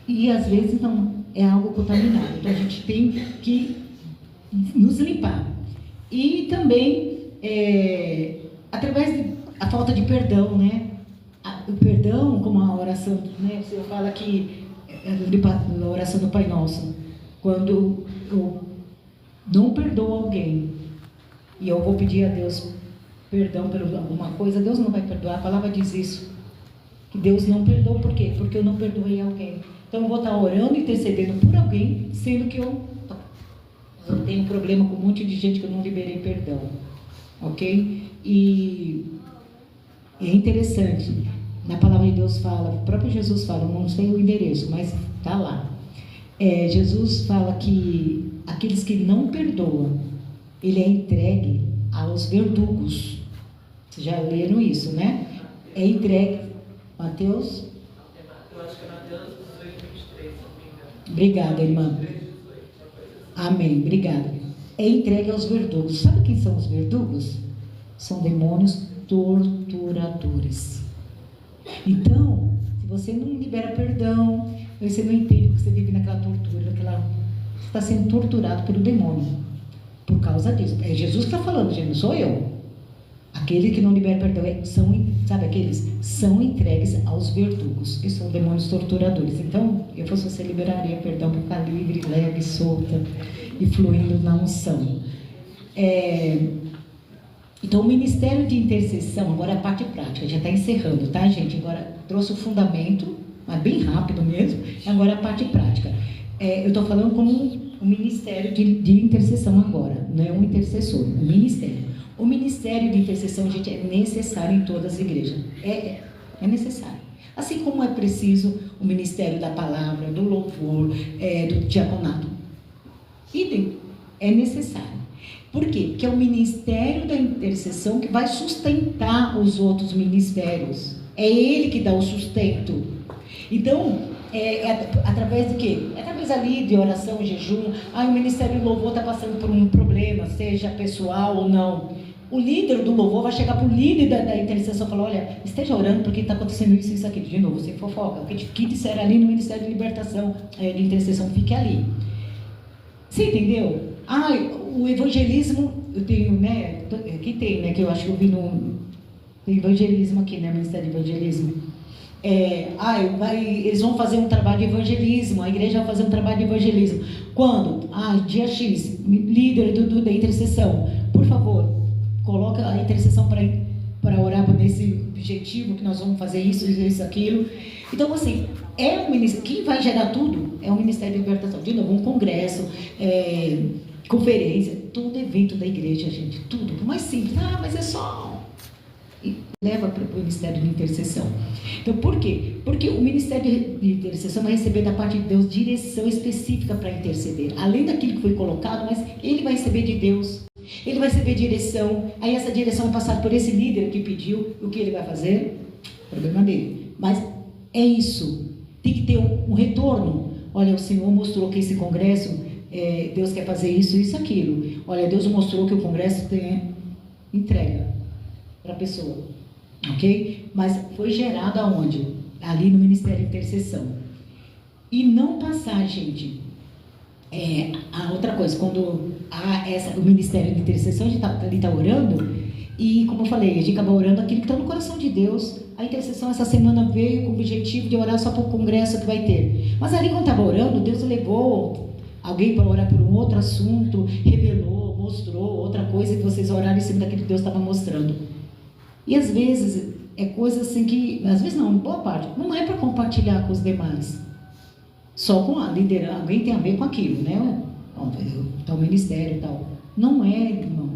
E às vezes não, é algo contaminado. Então a gente tem que nos limpar. E também, através da falta de perdão, né? O perdão, como a oração, né? O Senhor fala que, na oração do Pai Nosso, quando eu não perdoo alguém e eu vou pedir a Deus perdão por alguma coisa, Deus não vai perdoar. A palavra diz isso, que Deus não perdoa. Por quê? Porque eu não perdoei alguém. Então eu vou estar orando e intercedendo por alguém, sendo que eu tenho problema com um monte de gente que eu não liberei perdão. Ok? E é interessante, na palavra de Deus fala, o próprio Jesus fala, não sei o endereço, mas está lá. Jesus fala que aqueles que não perdoam, ele é entregue aos verdugos. Vocês já leram isso, né? É entregue. Mateus? Eu acho que é Mateus 18:23. Obrigada, irmã. Amém, obrigada. É entregue aos verdugos. Sabe quem são os verdugos? São demônios torturadores. Então, se você não libera perdão, você não entende que você vive naquela tortura, você está sendo torturado pelo demônio. Por causa disso. É Jesus que está falando, gente, não sou eu. Aqueles que não liberam perdão são entregues aos verdugos, que são demônios torturadores. Então, eu fosse você, liberaria perdão para ficar livre, leve, solta e fluindo na unção. Então, o ministério de intercessão, agora a parte prática, já está encerrando, tá, gente? Agora trouxe o fundamento, mas bem rápido mesmo, agora a parte prática. Eu estou falando como um ministério de intercessão agora, não é um intercessor, um ministério. O ministério de intercessão, gente, é necessário em todas as igrejas. É necessário. Assim como é preciso o ministério da palavra, do louvor, do diaconato. Idem, é necessário. Por quê? Porque é o ministério da intercessão que vai sustentar os outros ministérios. É ele que dá o sustento. Então, através de quê? Através ali de oração, jejum. O ministério do louvor está passando por um problema, seja pessoal ou não. O líder do louvor vai chegar para o líder da intercessão e falar, olha, esteja orando porque está acontecendo isso e isso aqui. De novo, sem fofoca. O que disseram ali no ministério de libertação, de intercessão, fique ali. Você entendeu? O evangelismo, eu tenho, né? Aqui tem, né? Que eu acho que eu vi no evangelismo aqui, né? Ministério de evangelismo. Eles vão fazer um trabalho de evangelismo, a igreja vai fazer um trabalho de evangelismo. Quando? Dia X, líder da intercessão, por favor, coloca a intercessão para orar nesse objetivo, que nós vamos fazer isso, aquilo. Então, assim, quem vai gerar tudo é o Ministério de Libertação. De novo, um congresso, conferência, todo evento da igreja, gente, tudo. Por mais simples, mas é só... E leva para o Ministério de Intercessão. Então, por quê? Porque o Ministério de Intercessão vai receber da parte de Deus direção específica para interceder. Além daquilo que foi colocado, mas ele vai receber de Deus. Ele vai receber direção. Aí essa direção é passada por esse líder que pediu. O que ele vai fazer? Problema dele. Mas é isso. Tem que ter um retorno. Olha, o Senhor mostrou que esse congresso, Deus quer fazer isso, aquilo. Olha, Deus mostrou que o congresso tem entrega para a pessoa, ok? Mas foi gerado aonde? Ali no Ministério de Intercessão. E não passar, gente, a outra coisa, quando o Ministério de Intercessão, a gente está orando, e como eu falei, a gente acaba orando aquilo que está no coração de Deus. A intercessão essa semana veio com o objetivo de orar só para o congresso que vai ter. Mas ali quando estava orando, Deus levou alguém para orar por um outro assunto, revelou, mostrou outra coisa, que vocês oraram em cima daquilo que Deus estava mostrando. E às vezes é coisa assim que, às vezes não, boa parte, não é para compartilhar com os demais. Só com a liderança, alguém tem a ver com aquilo, né? Tal ministério e tal. Não é, irmão.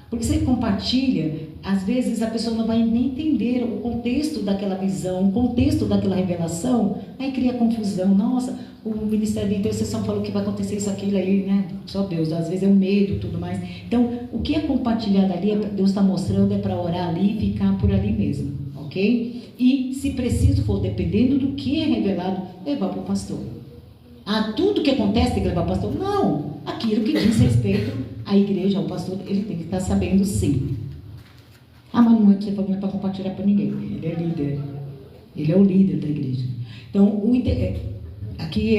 Porque você compartilha, às vezes a pessoa não vai nem entender o contexto daquela visão, o contexto daquela revelação, aí cria confusão. Nossa, o Ministério de Intercessão falou que vai acontecer isso, aquilo aí, né? Só Deus, às vezes é um medo e tudo mais. Então, o que é compartilhado ali, Deus está mostrando, é para orar ali e ficar por ali mesmo, ok? E, se preciso for, dependendo do que é revelado, levar para o pastor. Ah, tudo que acontece tem que levar para o pastor? Não. Aquilo que diz respeito à igreja, ao pastor, ele tem que estar sabendo sim. Ah, mas não é que você falou, não é para compartilhar para ninguém. Ele é líder. Ele é o líder da igreja. Então, aqui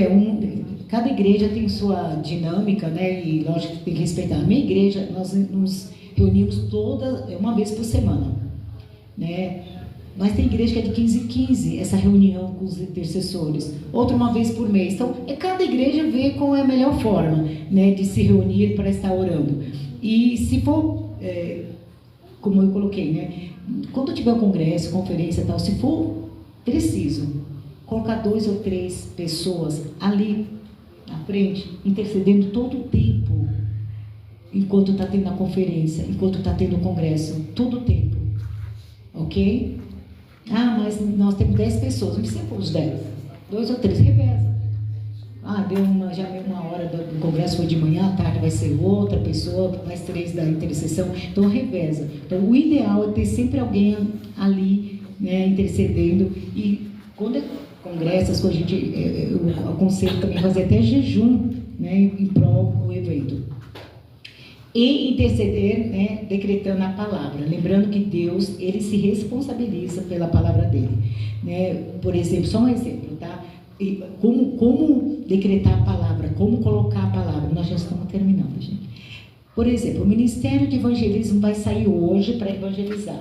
cada igreja tem sua dinâmica, né? E lógico que tem que respeitar. A minha igreja, nós nos reunimos uma vez por semana, né? Mas tem igreja que é de 15 em 15, essa reunião com os intercessores. Outra uma vez por mês. Então, cada igreja vê qual é a melhor forma, né, de se reunir para estar orando. E se for, como eu coloquei, né, quando tiver um congresso, conferência e tal, se for preciso, colocar 2 ou 3 pessoas ali na frente, intercedendo todo o tempo, enquanto está tendo a conferência, enquanto está tendo o congresso, todo o tempo. Ok? Ah, mas nós temos 10 pessoas, não precisa pôr os 10, 2 ou 3, reveza. Ah, já deu uma hora do congresso, foi de manhã, à tarde vai ser outra pessoa, mais 3 da intercessão, então reveza. Então o ideal é ter sempre alguém ali, né, intercedendo. E quando é congresso, as coisas, eu aconselho também fazer até jejum, né, em prol do evento. E interceder, né, decretando a palavra. Lembrando que Deus, ele se responsabiliza pela palavra dele. Né? Por exemplo, só um exemplo, tá? E como decretar a palavra, como colocar a palavra. Nós já estamos terminando, gente. Por exemplo, o Ministério de Evangelismo vai sair hoje para evangelizar.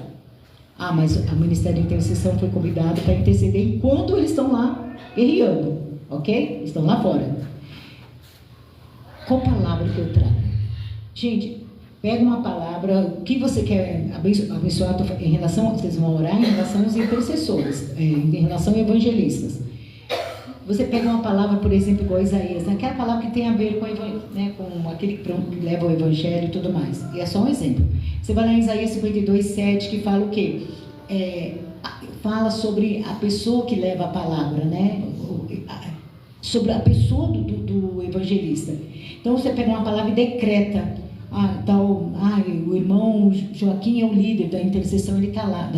Ah, mas o Ministério de Intercessão foi convidado para interceder enquanto eles estão lá guerreando, ok? Estão lá fora. Qual palavra que eu trago? Gente, pega uma palavra, o que você quer abençoar em relação, vocês vão orar em relação aos intercessores, em relação a evangelistas. Você pega uma palavra, por exemplo, igual Isaías, aquela palavra que tem a ver com, né, com aquele que leva o evangelho e tudo mais. E é só um exemplo. Você vai lá em Isaías 52:7, que fala o quê? Fala sobre a pessoa que leva a palavra, né? Sobre a pessoa do evangelista. Então você pega uma palavra e decreta. O irmão Joaquim é o líder da intercessão, ele está lá,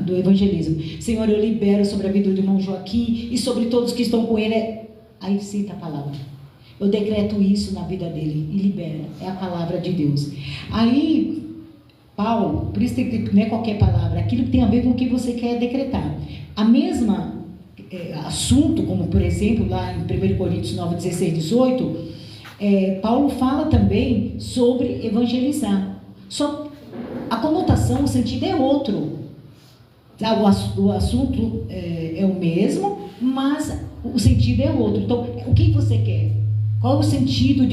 do evangelismo. Senhor, eu libero sobre a vida do irmão Joaquim e sobre todos que estão com ele. Aí cita a palavra. Eu decreto isso na vida dele e libera. É a palavra de Deus. Aí, Paulo, por isso não é qualquer palavra, aquilo que tem a ver com o que você quer decretar. A mesma assunto, como por exemplo, lá em 1 Coríntios 9, 16, 18, Paulo fala também sobre evangelizar. Só a conotação, o sentido é outro. O assunto é o mesmo, mas o sentido é outro. Então, o que você quer? Qual o sentido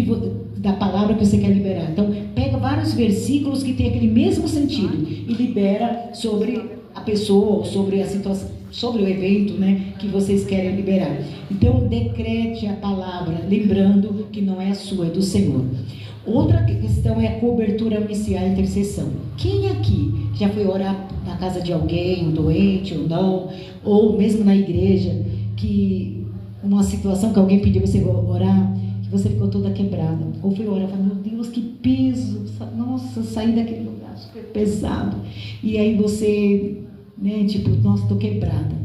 da palavra que você quer liberar? Então, pega vários versículos que tem aquele mesmo sentido e libera sobre a pessoa ou sobre a situação, sobre o evento, né, que vocês querem liberar. Então, decrete a palavra, lembrando que não é a sua, é do Senhor. Outra questão é a cobertura inicial e intercessão. Quem aqui já foi orar na casa de alguém, um doente ou não, ou mesmo na igreja, que uma situação que alguém pediu você orar, que você ficou toda quebrada, ou foi orar e falou, meu Deus, que peso, nossa, saí daquele lugar super pesado, e aí você, né, tipo, nossa, estou quebrada,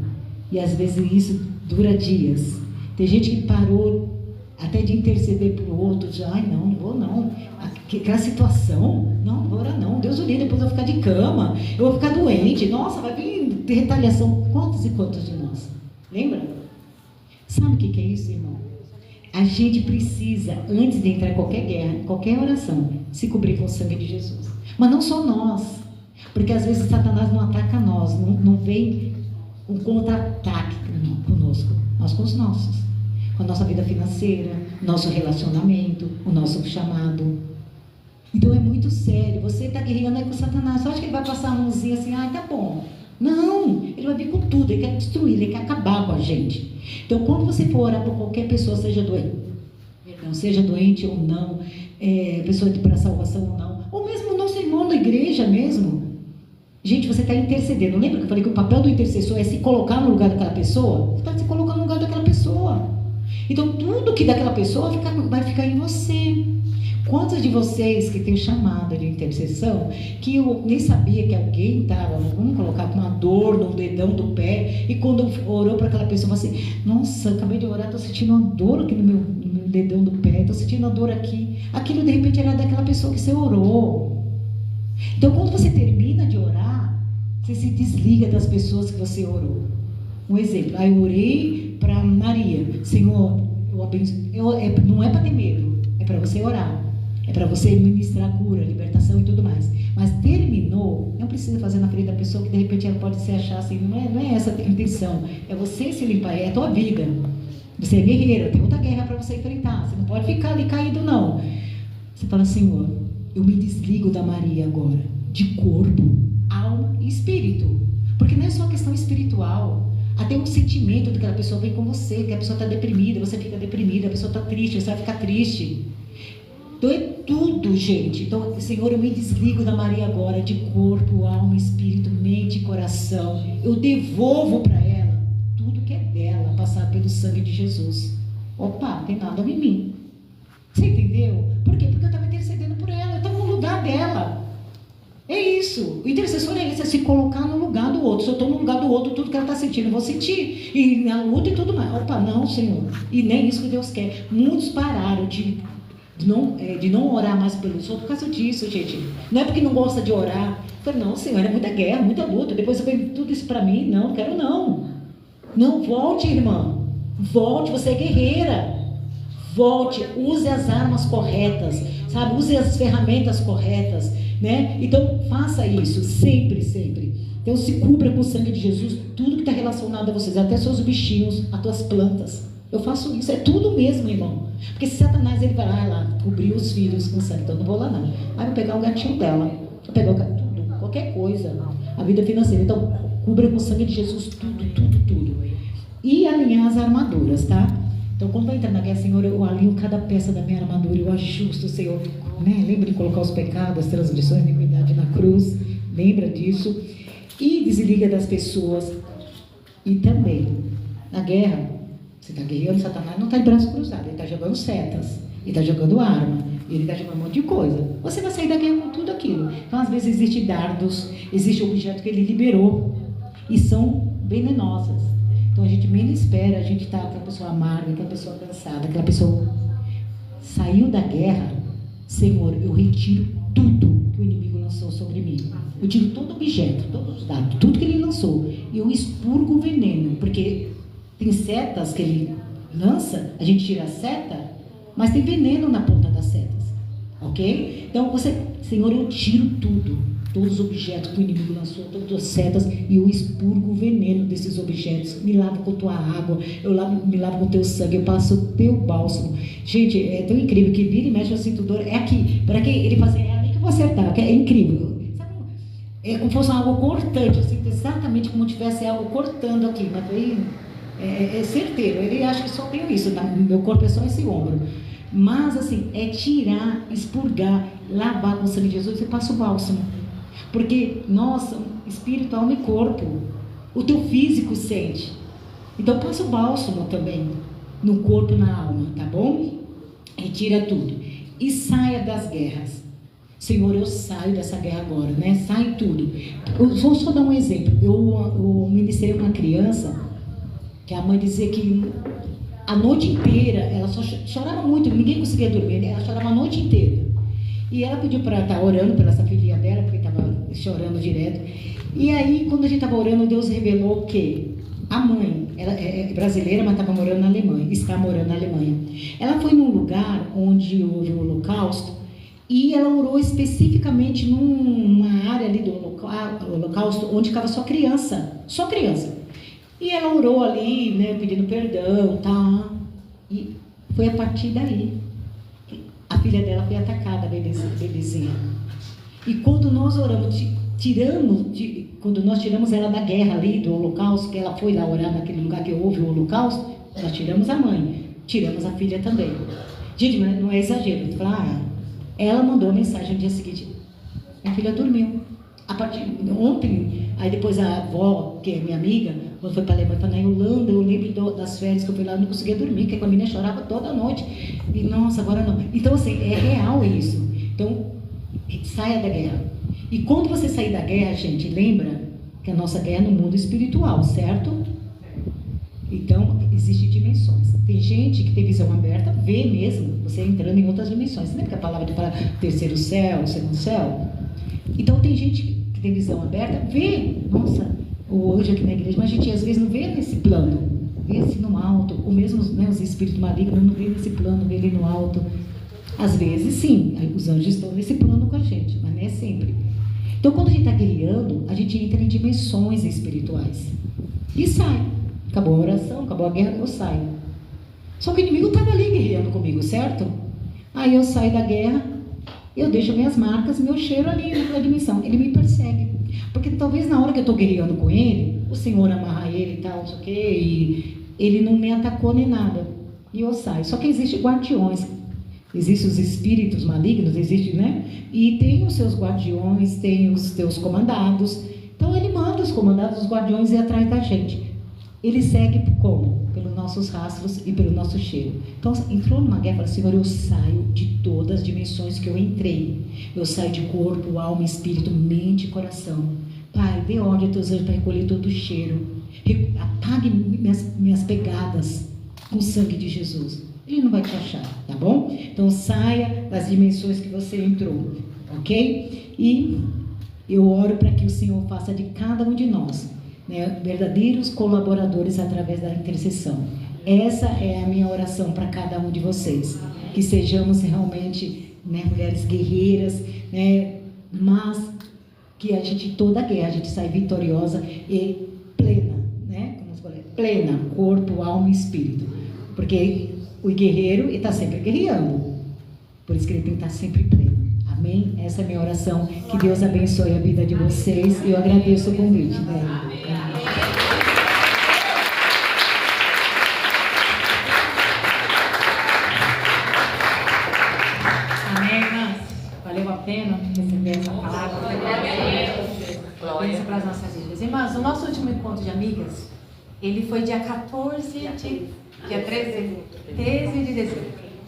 e às vezes isso dura dias. Tem gente que parou até de interceder para o outro, já, ai não vou não, aquela situação, não vou orar não, Deus o livre, depois eu vou ficar de cama, eu vou ficar doente, nossa, vai vir retaliação. Quantos e quantos de nós? Lembra? Sabe o que é isso, irmão? A gente precisa, antes de entrar em qualquer guerra, qualquer oração, se cobrir com o sangue de Jesus. Mas não só nós, porque às vezes Satanás não ataca nós, não vem um contra-ataque conosco, nós com os nossos, com a nossa vida financeira, nosso relacionamento, o nosso chamado. Então é muito sério. Você está guerreando aí com Satanás, só acha que ele vai passar a mãozinha assim, tá bom, Não, ele vai vir com tudo, ele quer destruir, ele quer acabar com a gente. Então, quando você for orar por qualquer pessoa, seja doente ou não, pessoa para salvação ou não, ou mesmo o nosso irmão da igreja mesmo, gente, você está intercedendo. Lembra que eu falei que o papel do intercessor é se colocar no lugar daquela pessoa? Você está se colocando no lugar daquela pessoa. Então, tudo que daquela pessoa vai ficar em você. Quantos de vocês que têm chamada de intercessão, que eu nem sabia que alguém estava, vamos colocar, com uma dor no dedão do pé, e quando orou para aquela pessoa, falou assim, nossa, acabei de orar, estou sentindo uma dor aqui no meu dedão do pé, estou sentindo uma dor aqui. Aquilo, de repente, era daquela pessoa que você orou. Então, quando você termina de orar, você se desliga das pessoas que você orou. Um exemplo, eu orei para Maria, Senhor, eu abençoo, não é para ter medo, é para você orar. É para você ministrar cura, libertação e tudo mais. Mas terminou, não precisa fazer na frente da pessoa, que de repente ela pode se achar assim, não é essa a intenção. É você se limpar, é a tua vida. Você é guerreira, tem outra guerra para você enfrentar. Você não pode ficar ali caído, não. Você fala, Senhor, eu me desligo da Maria agora, de corpo, alma e espírito. Porque não é só uma questão espiritual. Até um sentimento de que a pessoa vem com você, que a pessoa está deprimida, você fica deprimida, a pessoa está triste, você vai ficar triste. Então é tudo, gente. Então, Senhor, eu me desligo da Maria agora, de corpo, alma, espírito, mente e coração. Eu devolvo para ela tudo que é dela, passado pelo sangue de Jesus. Opa, tem nada em mim. Você entendeu? Por quê? Porque eu estava intercedendo por ela, eu estava no lugar dela. É isso. O intercessor é isso, é se colocar no lugar do outro. Se eu estou no lugar do outro, tudo que ela está sentindo, eu vou sentir. E na luta e tudo mais. Opa, não, Senhor. E nem isso que Deus quer. Muitos pararam de não orar mais pelos outros por causa disso, gente. Não é porque não gosta de orar. Eu falei, não, Senhor, é muita guerra, muita luta. Depois eu venho tudo isso para mim. Não, quero não. Não, volte, irmã. Volte, você é guerreira. Volte, use as armas corretas, sabe? Use as ferramentas corretas, né? Então, faça isso, sempre, sempre. Então, se cubra com o sangue de Jesus, tudo que está relacionado a vocês, até seus bichinhos, as tuas plantas. Eu faço isso, é tudo mesmo, irmão. Porque se Satanás, ele vai lá, cobrir os filhos com sangue, então eu não vou lá não. Aí eu vou pegar o gatinho dela, vou pegar tudo, qualquer coisa, a vida financeira. Então, cubra com o sangue de Jesus tudo, tudo, tudo. E alinhar as armaduras, tá? Então, quando vai entrar na guerra, Senhor, eu alinho cada peça da minha armadura, eu ajusto, Senhor, né? Lembra de colocar os pecados, as transgressões, a iniquidade na cruz, lembra disso. E desliga das pessoas. E também, na guerra, você está guerreando, Satanás não está de braço cruzado, ele está jogando setas, ele está jogando arma, ele está jogando um monte de coisa. Você vai sair da guerra com tudo aquilo. Então, às vezes, existem dardos, existe objeto que ele liberou, e são venenosas. Então, a gente menos espera, a gente está aquela pessoa amarga, aquela pessoa cansada, aquela pessoa saiu da guerra. Senhor, eu retiro tudo que o inimigo lançou sobre mim. Eu tiro todo objeto, todos os dados, tudo que ele lançou. E eu expurgo o veneno, porque tem setas que ele lança, a gente tira a seta, mas tem veneno na ponta das setas, ok? Então, Senhor, eu tiro tudo, todos os objetos que o inimigo lançou, todas as setas, e eu expurgo o veneno desses objetos. Me lavo com tua água, me lavo com teu sangue, eu passo o teu bálsamo. Gente, é tão incrível que vira e mexe, eu sinto dor, é aqui, para que ele fazer, é ali que eu vou acertar, é incrível. Sabe, é como se fosse algo cortante, eu sinto exatamente como se tivesse algo cortando aqui, mas aí é certeiro, ele acha que só tem isso, tá? Meu corpo é só esse ombro. Mas assim, é tirar, expurgar, lavar com o sangue de Jesus e passa o bálsamo. Porque, nossa, espírito, alma e corpo, o teu físico sente. Então passa o bálsamo também, no corpo e na alma, tá bom? Retira tudo. E saia das guerras. Senhor, eu saio dessa guerra agora, né? Sai tudo. Eu vou só dar um exemplo. Eu ministrei uma criança que a mãe dizia que a noite inteira, ela só chorava muito, ninguém conseguia dormir, ela chorava a noite inteira. E ela pediu para estar orando pela essa filhinha dela, porque estava chorando direto. E aí, quando a gente estava orando, Deus revelou que a mãe, ela é brasileira, mas estava morando na Alemanha, está morando na Alemanha. Ela foi num lugar onde houve o Holocausto, e ela orou especificamente numa área ali do Holocausto, onde ficava só criança. E ela orou ali, né, pedindo perdão, tá? E foi a partir daí que a filha dela foi atacada, a bebezinha. E quando nós oramos, quando nós tiramos ela da guerra ali, do holocausto, que ela foi lá orar naquele lugar que houve o holocausto, nós tiramos a mãe, tiramos a filha também. Gente, mas não é exagero. Ela mandou a mensagem no dia seguinte, minha filha dormiu. Ontem, aí depois a avó, que é minha amiga, quando foi para a Alemanha, falou, na Holanda, eu lembro das férias que eu fui lá, eu não conseguia dormir, porque a menina chorava toda noite. E, nossa, agora não. Então, assim, é real isso. Então, saia da guerra. E quando você sair da guerra, gente, lembra que a nossa guerra é no mundo espiritual, certo? Então, existem dimensões. Tem gente que tem visão aberta, vê mesmo, você entrando em outras dimensões. Você lembra que a palavra de falar terceiro céu, segundo céu? Então, tem gente que tem visão aberta, vê, nossa, hoje aqui na igreja, mas a gente às vezes não vê nesse plano, vê assim no alto, ou mesmo, né, os espíritos malignos não vê nesse plano, vê ele no alto. Às vezes, sim, os anjos estão nesse plano com a gente, mas não é sempre. Então, quando a gente está guerreando, a gente entra em dimensões espirituais e sai. Acabou a oração, acabou a guerra, eu saio. Só que o inimigo estava ali guerreando comigo, certo? Aí eu saio da guerra, eu deixo minhas marcas, meu cheiro ali naquela dimensão. Ele me persegue. Porque talvez na hora que eu estou guerreando com ele, o Senhor amarra ele e tal, não sei o quê, e ele não me atacou nem nada. E eu saio. Só que existem guardiões. Existem os espíritos malignos, existe, né? E tem os seus guardiões, tem os teus comandados. Então ele manda os comandados, os guardiões ir atrás da gente. Ele segue como? Pelos nossos rastros e pelo nosso cheiro. Então, entrou numa guerra e fala, Senhor, eu saio de todas as dimensões que eu entrei. Eu saio de corpo, alma, espírito, mente e coração. Pai, dê ordem a teus anjos para recolher todo o cheiro. Apague minhas pegadas com o sangue de Jesus. Ele não vai te achar, tá bom? Então, saia das dimensões que você entrou, ok? E eu oro para que o Senhor faça de cada um de nós, né, verdadeiros colaboradores através da intercessão. Essa é a minha oração para cada um de vocês, que sejamos realmente, né, mulheres guerreiras, né, mas que a gente, toda a guerra, a gente sai vitoriosa e plena, né, como eu falei, plena, corpo, alma e espírito, porque o guerreiro está sempre guerreando, por isso que ele tem que estar sempre pleno. Amém? Essa é a minha oração. Que Deus abençoe a vida de vocês. E eu agradeço o convite. Né? Amém, irmãs? Valeu a pena receber essa palavra. Bênção para as nossas vidas. Irmãs, o nosso último encontro de amigas, ele foi dia 13 de dezembro.